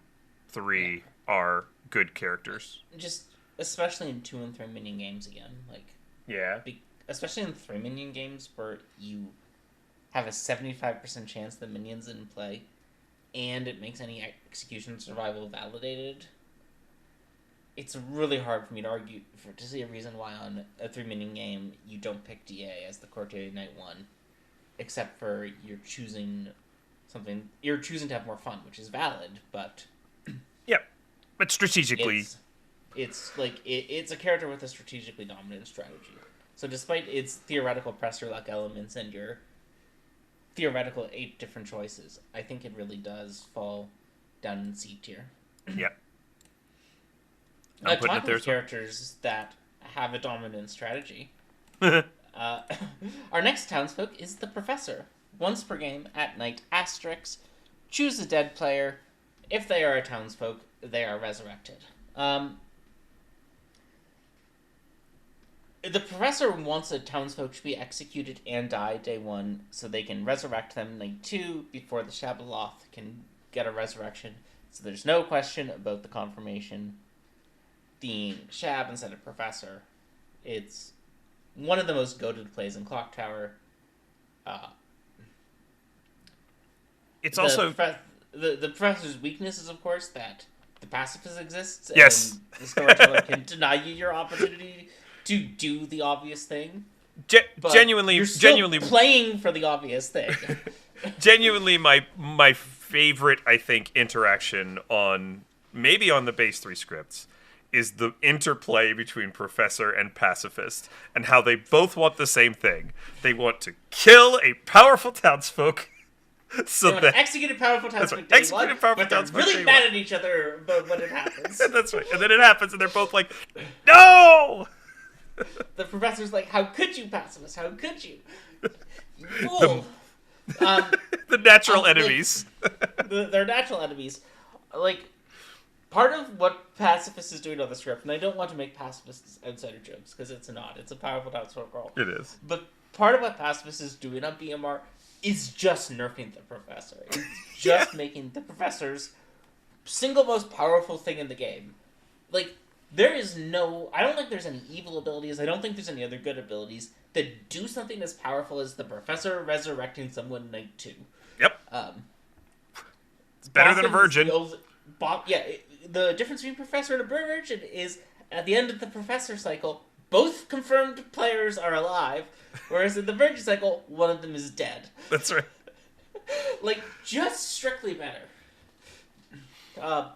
3 are good characters. Just especially in 2 and 3 minion games again, especially in 3 minion games where you have a 75% chance the minion's in play, and it makes any execution survival validated. It's really hard for me to see a reason why on a 3 minion game you don't pick DA as the Courtier night 1, except for you're choosing to have more fun, which is valid, but but strategically, it's a character with a strategically dominant strategy. So despite its theoretical press your luck elements and your theoretical 8 different choices, I think it really does fall down in C tier. Yeah. Talking of characters that have a dominant strategy, our next townsfolk is the Professor. Once per game, at night, asterisk, choose a dead player. If they are a townsfolk, they are resurrected. The Professor wants a townsfolk to be executed and die day 1, so they can resurrect them night 2 before the Shabaloth can get a resurrection. So there's no question about the confirmation being Shab instead of Professor. It's one of the most goated plays in Clocktower. It's also the Professor's weakness is, of course, that the Pacifist exists. Yes. And the storyteller can deny you your opportunity to do the obvious thing. Genuinely playing for the obvious thing. Genuinely, my favorite, I think, interaction on the base 3 scripts is the interplay between Professor and Pacifist, and how they both want the same thing. They want to kill a powerful townsfolk. So they execute a powerful townsfolk day 1, but they're really mad at each other when it happens. That's right. And then it happens, and they're both like, "No!" The Professor's like, "How could you, Pacifist? How could you? You fool!" The natural enemies. They're natural enemies. Like, part of what Pacifist is doing on the script, and I don't want to make Pacifists outsider jokes, because it's not. It's a powerful townsfolk role. It is. But part of what Pacifist is doing on BMR is just nerfing the Professor. It's just making the Professor's single most powerful thing in the game. Like, There is no... I don't think there's any evil abilities. I don't think there's any other good abilities that do something as powerful as the Professor resurrecting someone in Night 2. Yep. It's better than a virgin. The difference between Professor and a virgin is at the end of the Professor cycle, both confirmed players are alive, whereas in the virgin cycle, one of them is dead. That's right. Like, just strictly better. I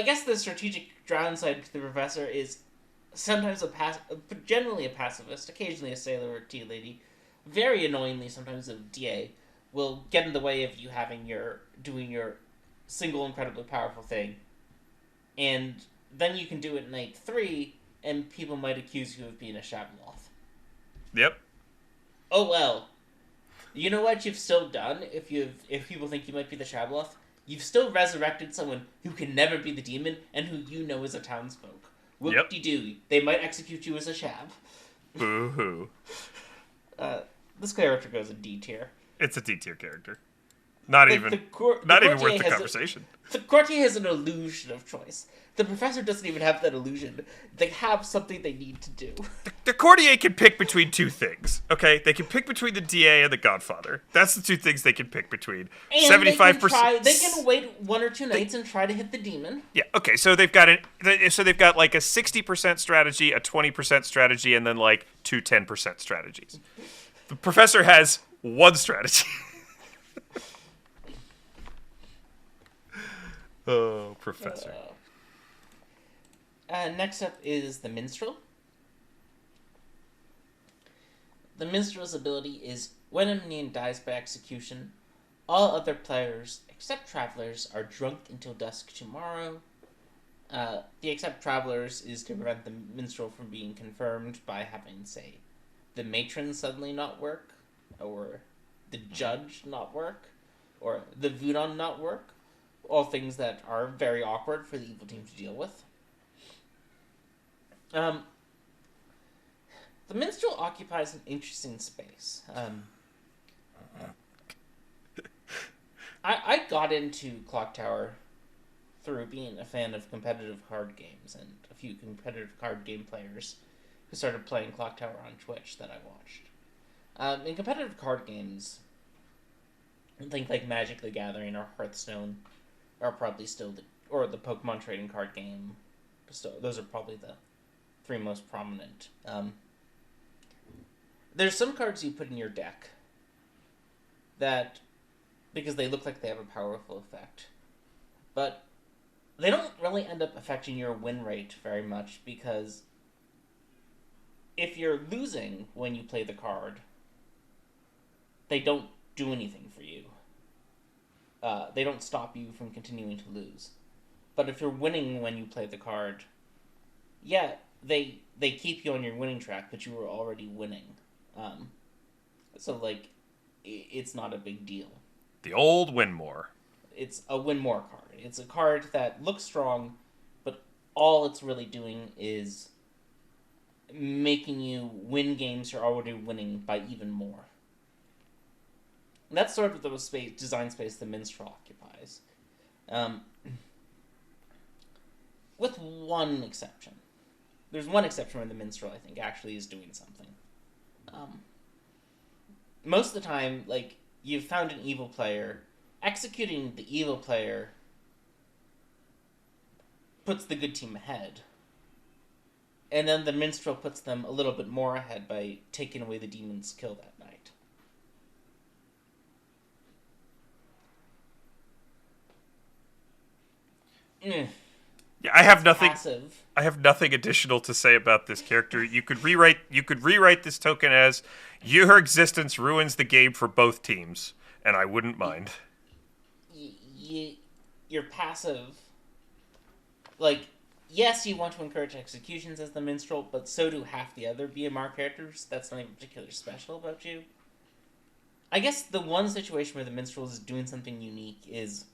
guess the strategic downside to the Professor is sometimes generally a pacifist, occasionally a sailor or tea lady, very annoyingly sometimes a DA, will get in the way of you doing your single incredibly powerful thing, and then you can do it in Night 3, and people might accuse you of being a Shabloth. Yep. Oh well. You know what you've still done if people think you might be the Shabloth? You've still resurrected someone who can never be the demon and who you know is a townsfolk. Whoop-de-doo. They might execute you as a Shab. Boo-hoo. This character goes in D tier. It's a D tier character. Not even worth the conversation. The Courtier has an illusion of choice. The Professor doesn't even have that illusion. They have something they need to do. The Courtier can pick between two things, okay? They can pick between the DA and the Godfather. That's the two things they can pick between. And 75%. They can wait 1 or 2 nights and try to hit the demon. Yeah, okay, so they've got like a 60% strategy, a 20% strategy, and then like 2 10% strategies. The Professor has one strategy. Oh, Professor. Next up is the Minstrel. The Minstrel's ability is when a minion dies by execution, all other players, except Travelers, are drunk until dusk tomorrow. The except Travelers is to prevent the Minstrel from being confirmed by having, say, the Matron suddenly not work, or the Judge not work, or the Vudon not work. All things that are very awkward for the evil team to deal with. The Minstrel occupies an interesting space. I got into Clocktower through being a fan of competitive card games and a few competitive card game players who started playing Clocktower on Twitch that I watched. In competitive card games, think like Magic the Gathering or Hearthstone are probably still the Pokemon trading card game. Those are probably the 3 most prominent. There's some cards you put in your deck that, because they look like they have a powerful effect, but they don't really end up affecting your win rate very much, because if you're losing when you play the card, they don't do anything for you. They don't stop you from continuing to lose. But if you're winning when you play the card, yeah, they keep you on your winning track, but you were already winning. So, like, it's not a big deal. The old win more. It's a win more card. It's a card that looks strong, but all it's really doing is making you win games you're already winning by even more. And that's sort of the design space the Minstrel occupies. With one exception. There's one exception where the Minstrel, I think, actually is doing something. Most of the time, like, you've found an evil player. Executing the evil player puts the good team ahead. And then the Minstrel puts them a little bit more ahead by taking away the demon's kill that night. Yeah, I have nothing. Passive. I have nothing additional to say about this character. You could rewrite this token as your existence ruins the game for both teams, and I wouldn't mind. You're passive. Like, yes, you want to encourage executions as the Minstrel, but so do half the other BMR characters. That's not even particularly special about you. I guess the one situation where the Minstrel is doing something unique is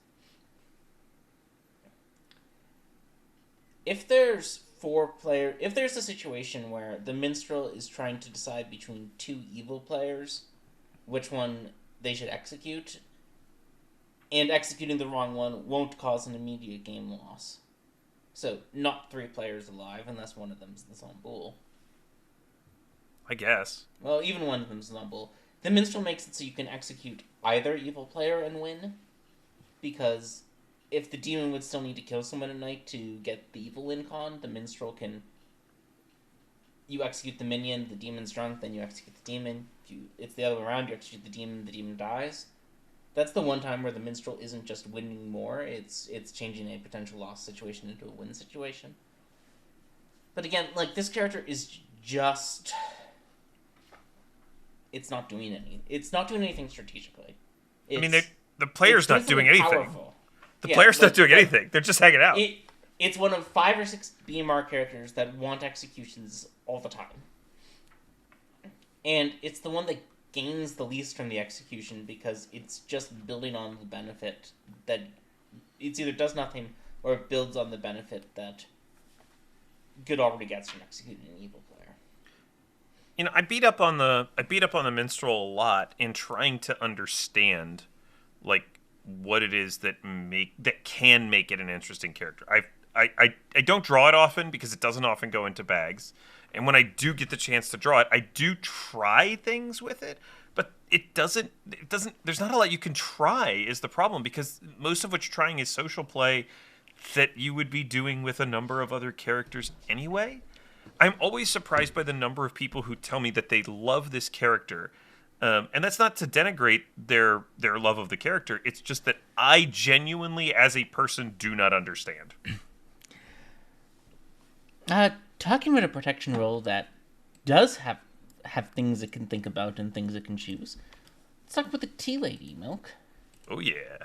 if there's a situation where the Minstrel is trying to decide between 2 evil players, which one they should execute, and executing the wrong one won't cause an immediate game loss. So, not 3 players alive, unless one of them's the Zombull. I guess. Well, even one of them's the Zombull. The Minstrel makes it so you can execute either evil player and win, because if the demon would still need to kill someone at night to get the evil incon, the Minstrel can... You execute the minion, the demon's drunk, then you execute the demon. It's the other way around, you execute the demon dies. That's the one time where the Minstrel isn't just winning more, it's changing a potential loss situation into a win situation. But again, like, this character is just... It's not doing anything strategically. The player's not doing anything. Powerful. The player's not doing anything. They're just hanging out. It's one of 5 or 6 BMR characters that want executions all the time. And it's the one that gains the least from the execution because it's just building on the benefit that it's either does nothing or it builds on the benefit that good already gets from executing an evil player. I beat up on the Minstrel a lot in trying to understand, like, what it is that can make it an interesting character. I don't draw it often because it doesn't often go into bags. And when I do get the chance to draw it, I do try things with it, but it doesn't there's not a lot you can try is the problem, because most of what you're trying is social play that you would be doing with a number of other characters anyway. I'm always surprised by the number of people who tell me that they love this character. And that's not to denigrate their love of the character. It's just that I genuinely, as a person, do not understand. Talking about a protection role that does have things it can think about and things it can choose. Let's talk about the Tea Lady, Milk. Oh yeah,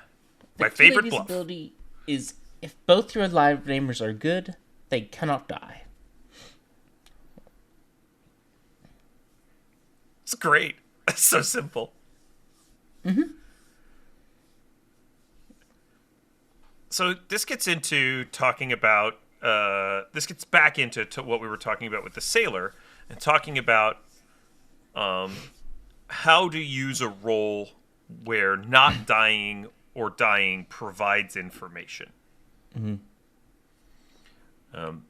my favorite bluff. Ability is if both your live neighbors are good, they cannot die. It's great. It's so simple. Mm-hmm. So this gets into talking about. This gets back into what we were talking about with the sailor, and talking about how to use a role where not dying or dying provides information. Mm-hmm.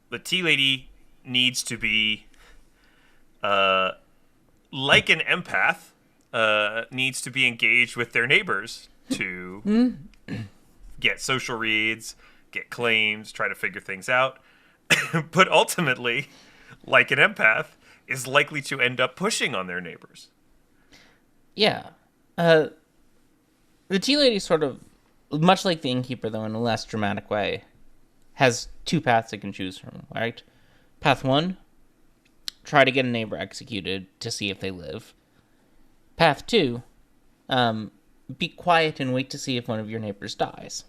The tea lady needs to be like an empath, needs to be engaged with their neighbors to get social reads, get claims, try to figure things out. But ultimately, like an empath, is likely to end up pushing on their neighbors. Yeah. The Tea Lady sort of, much like the Inkeeper, though in a less dramatic way, has 2 paths it can choose from, right? Path 1, try to get a neighbor executed to see if they live. Path 2, be quiet and wait to see if one of your neighbors dies.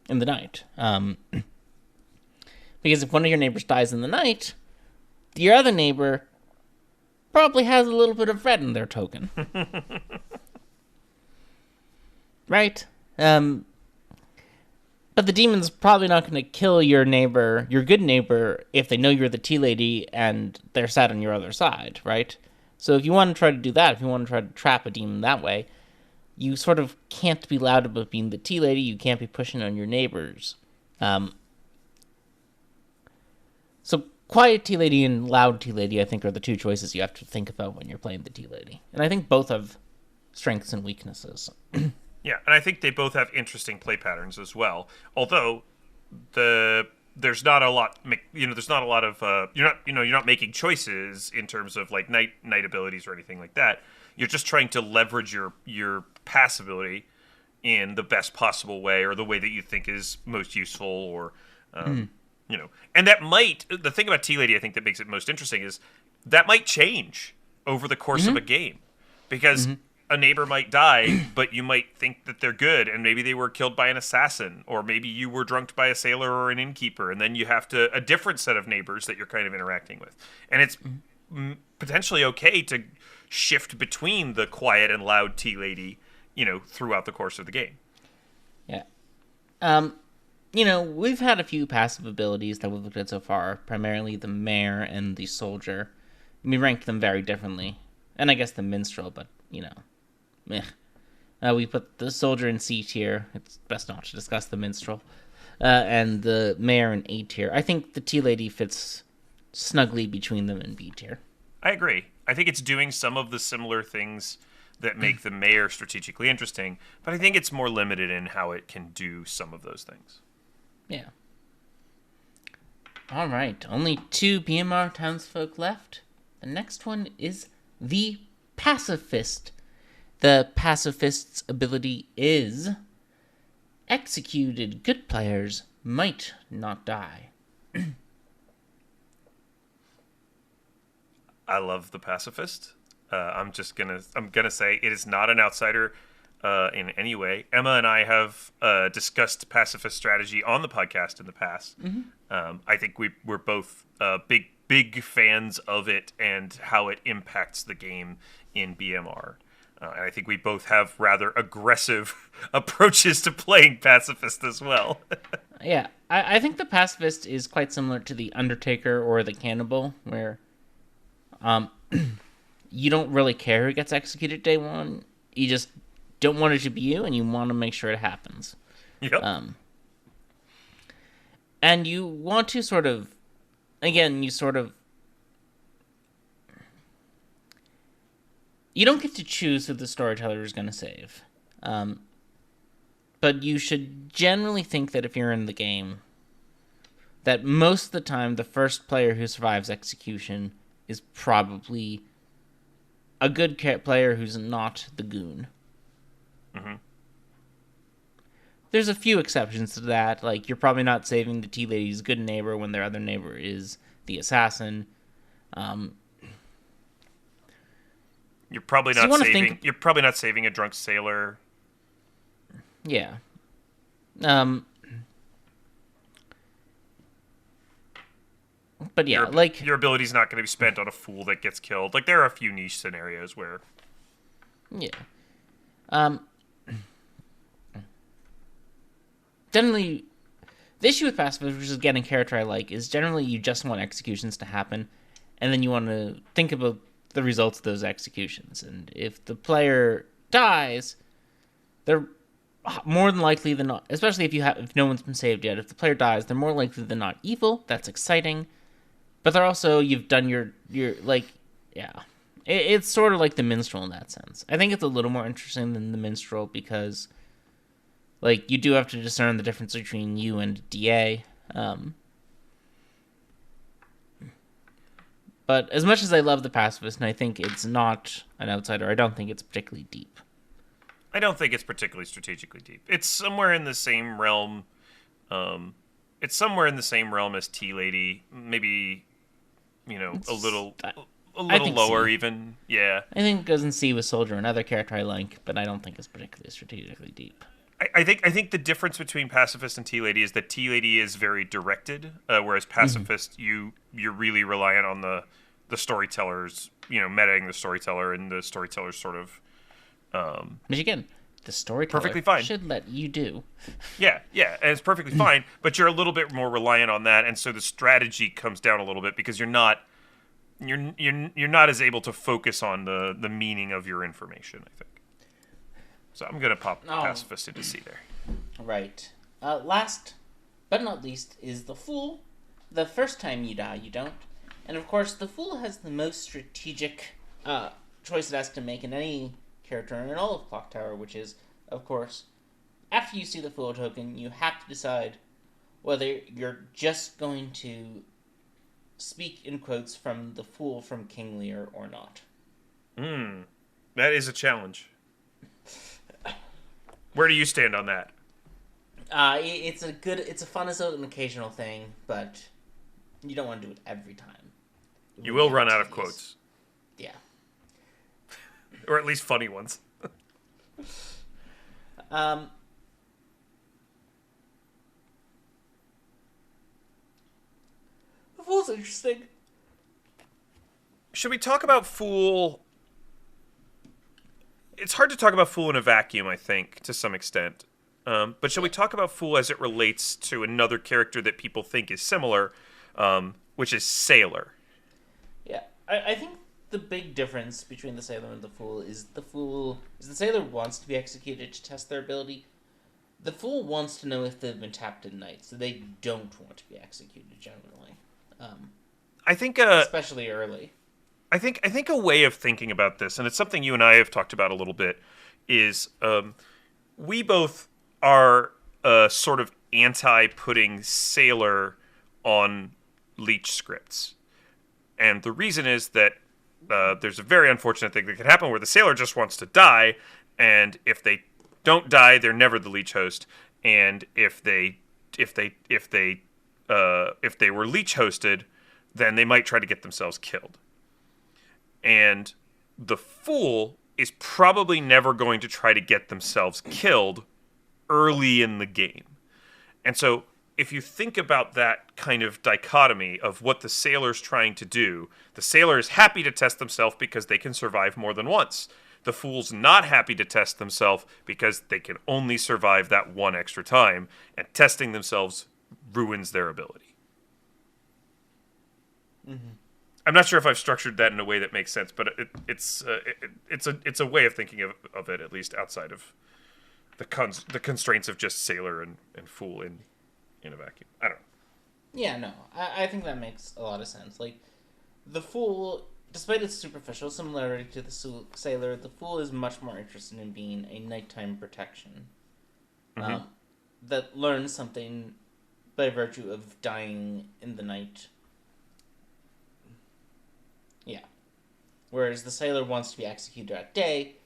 In the night. Because if one of your neighbors dies in the night, your other neighbor probably has a little bit of red in their token. Right? But the demon's probably not going to kill your neighbor, your good neighbor, if they know you're the tea lady and they're sat on your other side, right? So if you want to try to do that, if you want to try to trap a demon that way, you sort of can't be loud about being the tea lady. You can't be pushing on your neighbors. So quiet tea lady and loud tea lady, I think, are the 2 choices you have to think about when you're playing the tea lady. And I think both have strengths and weaknesses. Yeah, and I think they both have interesting play patterns as well. Although there's not a lot, there's not a lot of you're not making choices in terms of like night abilities or anything like that. You're just trying to leverage your pass ability in the best possible way, or the way that you think is most useful, or and that might, the thing about Tea Lady I think that makes it most interesting is that might change over the course of a game, because a neighbor might die, but you might think that they're good, and maybe they were killed by an assassin, or maybe you were drunked by a sailor or an innkeeper, and then you have a different set of neighbors that you're kind of interacting with, and it's potentially okay to shift between the quiet and loud tea lady, throughout the course of the game. Yeah. We've had a few passive abilities that we've looked at so far, primarily the Mare and the Soldier. We ranked them very differently. And I guess the Minstrel, but, meh. We put the Soldier in C tier. It's best not to discuss the Minstrel. and the mayor in A tier. I think the tea lady fits snugly between them in B tier. I agree. I think it's doing some of the similar things that make the mayor strategically interesting, but I think it's more limited in how it can do some of those things. Yeah. All right. Only 2 BMR townsfolk left. The next one is the Pacifist. The Pacifist's ability is executed good players might not die. I love the Pacifist. I'm gonna say it is not an outsider in any way. Emma and I have discussed pacifist strategy on the podcast in the past. Mm-hmm. I think we're both big fans of it and how it impacts the game in BMR. And I think we both have rather aggressive approaches to playing pacifist as well. Yeah, I think the Pacifist is quite similar to the Undertaker or the Cannibal, where you don't really care who gets executed day one. You just don't want it to be you, and you want to make sure it happens. Yep. And you want to sort of, again, you don't get to choose who the storyteller is going to save. But you should generally think that if you're in the game, that most of the time the first player who survives execution is probably a good player who's not the goon. Mm-hmm. There's a few exceptions to that, like you're probably not saving the tea lady's good neighbor when their other neighbor is the assassin. You're probably not saving a drunk sailor. Yeah. But yeah, your ability's not going to be spent on a fool that gets killed. Like there are a few niche scenarios where. Yeah. Generally, the issue with pacifist, which is getting character I like, is generally you just want executions to happen, and then you want to think about the results of those executions. And if the player dies, they're more than likely than not, especially if no one's been saved yet. If the player dies, they're more likely than not evil. That's exciting, but they're also you've done your like yeah. It's sort of like the Minstrel in that sense. I think it's a little more interesting than the Minstrel because, like, you do have to discern the difference between you and DA. But as much as I love the Pacifist, and I think it's not an outsider, I don't think it's particularly deep. I don't think it's particularly strategically deep. It's somewhere in the same realm. It's somewhere in the same realm as Tea Lady. Maybe, a little lower C. even. Yeah. I think it goes in C with Soldier, another character I like, but I don't think it's particularly strategically deep. I think the difference between Pacifist and Tea Lady is that Tea Lady is very directed, whereas Pacifist, you're really reliant on the storytellers, metaing the storyteller, and the storyteller's sort of. Which again, the storyteller perfectly fine. Should let you do. Yeah, and it's perfectly fine, but you're a little bit more reliant on that, and so the strategy comes down a little bit because you're not as able to focus on the meaning of your information, I think. So I'm gonna pop Pacifist into C there. Right. Last but not least is the Fool. The first time you die, you don't. And of course, the Fool has the most strategic choice it has to make in any character in all of Clocktower, which is, of course, after you see the Fool token, you have to decide whether you're just going to speak in quotes from the Fool from King Lear or not. That is a challenge. Where do you stand on that? It's a fun as an occasional thing, but you don't want to do it every time. You will run out of quotes. Yeah. Or at least funny ones. The Fool's interesting. Should we talk about Fool? It's hard to talk about Fool in a vacuum, I think, to some extent. But shall we talk about Fool as it relates to another character that people think is similar, which is Sailor? Yeah, I think the big difference between the Sailor and the Sailor wants to be executed to test their ability, The Fool wants to know if they've been tapped at night, so they don't want to be executed generally. I think especially early. I think a way of thinking about this, and it's something you and I have talked about a little bit, is we both are sort of anti-putting Sailor on Leech scripts. And the reason is that there's a very unfortunate thing that could happen where the Sailor just wants to die, and if they don't die, they're never the Leech host. And if they were Leech hosted, then they might try to get themselves killed. And the Fool is probably never going to try to get themselves killed early in the game. And so if you think about that kind of dichotomy of what the Sailor's trying to do, the Sailor is happy to test themselves because they can survive more than once. The Fool's not happy to test themselves because they can only survive that one extra time, and testing themselves ruins their ability. Mm-hmm. I'm not sure if I've structured that in a way that makes sense, but it's a way of thinking of it, at least outside of the constraints of just Sailor and Fool in a vacuum. I don't know. Yeah, no, I think that makes a lot of sense. Like, the Fool, despite its superficial similarity to the Sailor, the Fool is much more interested in being a nighttime protection that learns something by virtue of dying in the night. Yeah. Whereas the Sailor wants to be executed at day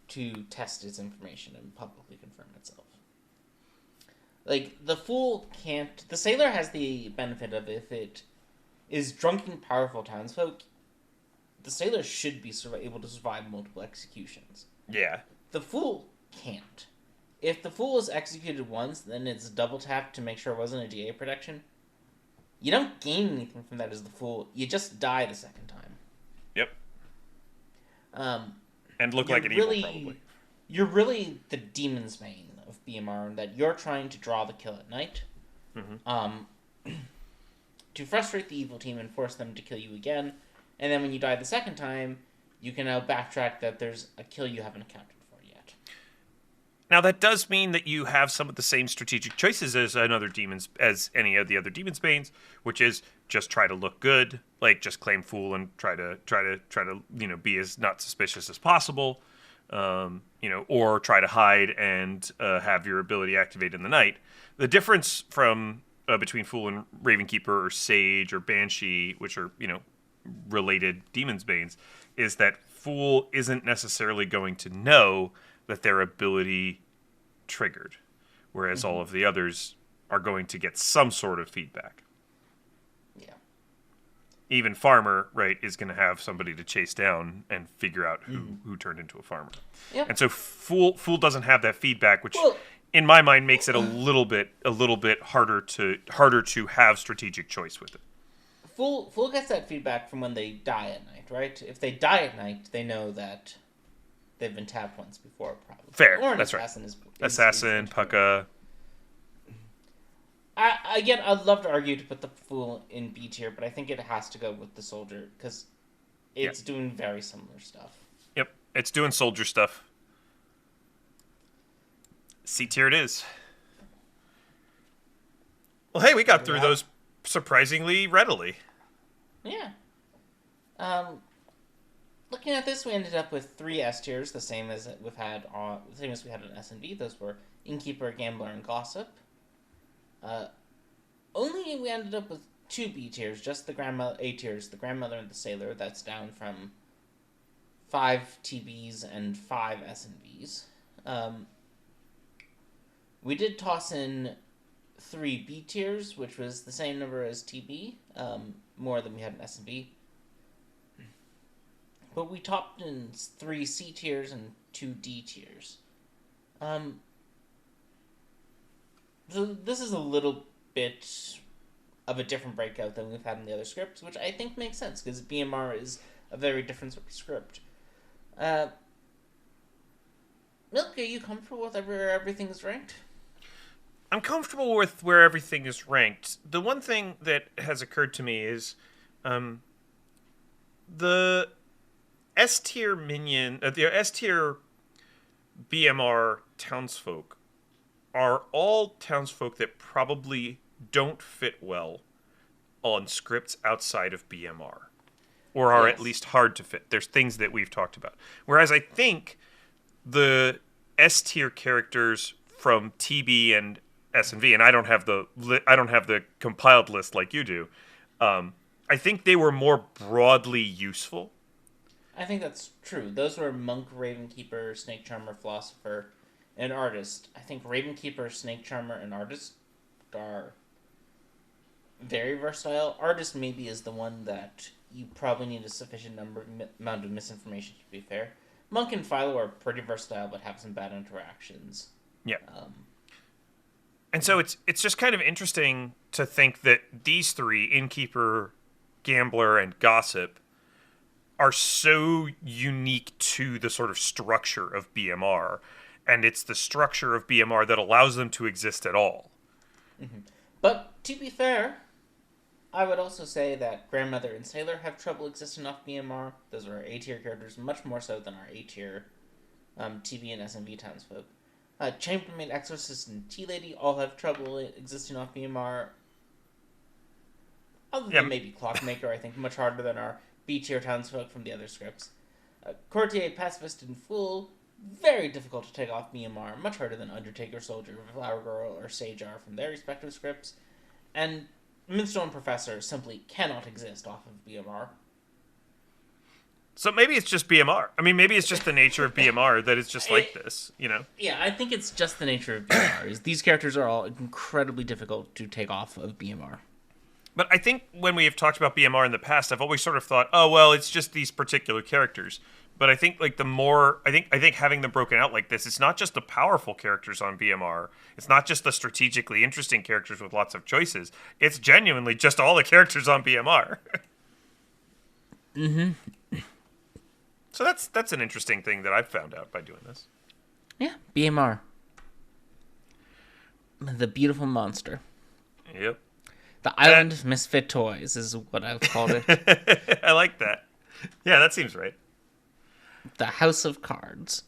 to test its information and publicly confirm itself. Like, the Fool can't... The Sailor has the benefit of if it is drunken, powerful townsfolk, the Sailor should be able to survive multiple executions. Yeah. The Fool can't. If the Fool is executed once, then it's double tapped to make sure it wasn't a DA protection. You don't gain anything from that as the Fool. You just die the second time. Yep. And look like an evil, probably. You're really the Demon's Bane of BMR in that you're trying to draw the kill at night. Mm-hmm. To frustrate the evil team and force them to kill you again. And then when you die the second time, you can now backtrack that there's a kill you haven't accounted for yet. Now that does mean that you have some of the same strategic choices as any of the other Demon's Banes, which is just try to look good, like just claim Fool and try to be as not suspicious as possible, or try to hide and have your ability activate in the night. The difference from between Fool and Ravenkeeper or Sage or Banshee, which are related Demon's Banes, is that Fool isn't necessarily going to know that their ability triggered, whereas all of the others are going to get some sort of feedback. Yeah. Even Farmer, right, is going to have somebody to chase down and figure out who turned into a farmer. Yep. And so Fool doesn't have that feedback, which in my mind makes it a little bit harder to have strategic choice with it. Fool gets that feedback from when they die at night, right? If they die at night, they know that they've been tapped once before, probably. Fair, that's right. Assassin, Pucka. I'd love to argue to put the Fool in B tier, but I think it has to go with the Soldier, because it's doing very similar stuff. Yep, it's doing soldier stuff. C tier it is. Well, hey, we got through those surprisingly readily. Yeah. Looking at this, we ended up with 3 S tiers, the same as we had on S&V. Those were Inkeeper, Gambler, and Gossip. Only we ended up with 2 B tiers, just the A tiers, the Grandmother and the Sailor. That's down from 5 TBs and 5 S&Vs. We did toss in 3 B tiers, which was the same number as TB, more than we had in S&V. But we topped in 3 C tiers and 2 D tiers. So this is a little bit of a different breakout than we've had in the other scripts, which I think makes sense, because BMR is a very different sort of script. Milk, are you comfortable with where everything is ranked? I'm comfortable with where everything is ranked. The one thing that has occurred to me is the S-tier BMR Townsfolk are all townsfolk that probably don't fit well on scripts outside of BMR, or are at least hard to fit. There's things that we've talked about. Whereas I think the S tier characters from TB and S&V, and I don't have the compiled list like you do. I think they were more broadly useful. I think that's true. Those were Monk, Ravenkeeper, Snake Charmer, Philosopher, and Artist. I think Ravenkeeper, Snake Charmer, and Artist are very versatile. Artist maybe is the one that you probably need a sufficient amount of misinformation to be fair. Monk and Philo are pretty versatile, but have some bad interactions. Yeah. And so it's just kind of interesting to think that these three, Innkeeper, Gambler, and Gossip, are so unique to the sort of structure of BMR. And it's the structure of BMR that allows them to exist at all. Mm-hmm. But, to be fair, I would also say that Grandmother and Sailor have trouble existing off BMR. Those are our A-tier characters, much more so than our A-tier TB and SMV townsfolk. Chambermaid, Exorcist, and Tea-Lady all have trouble existing off BMR. Other than maybe Clockmaker, I think much harder than our B-tier townsfolk from the other scripts. Courtier, Pacifist, and Fool, very difficult to take off BMR, much harder than Undertaker, Soldier, Flower Girl, or Sage are from their respective scripts. And Minstrel and Professor simply cannot exist off of BMR. So maybe it's just BMR. I mean, maybe it's just the nature of BMR that it's just like this, you know? Yeah, I think it's just the nature of BMR. Is these characters are all incredibly difficult to take off of BMR. But I think when we have talked about BMR in the past, I've always sort of thought, oh, well, it's just these particular characters. But I think like I think having them broken out like this, it's not just the powerful characters on BMR. It's not just the strategically interesting characters with lots of choices. It's genuinely just all the characters on BMR. Mm-hmm. So that's an interesting thing that I've found out by doing this. Yeah, BMR. The beautiful monster. Yep. The Island of Misfit Toys is what I've called it. I like that. Yeah, that seems right. The House of Cards.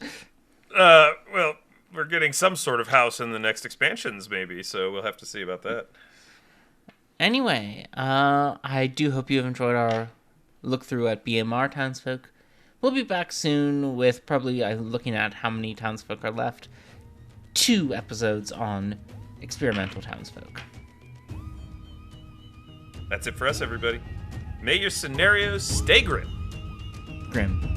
Well, we're getting some sort of house in the next expansions, maybe, so we'll have to see about that. Anyway, I do hope you have enjoyed our look through at BMR townsfolk. We'll be back soon with probably, looking at how many townsfolk are left, 2 episodes on experimental townsfolk. That's it for us, everybody. May your scenarios stay grim. Grim.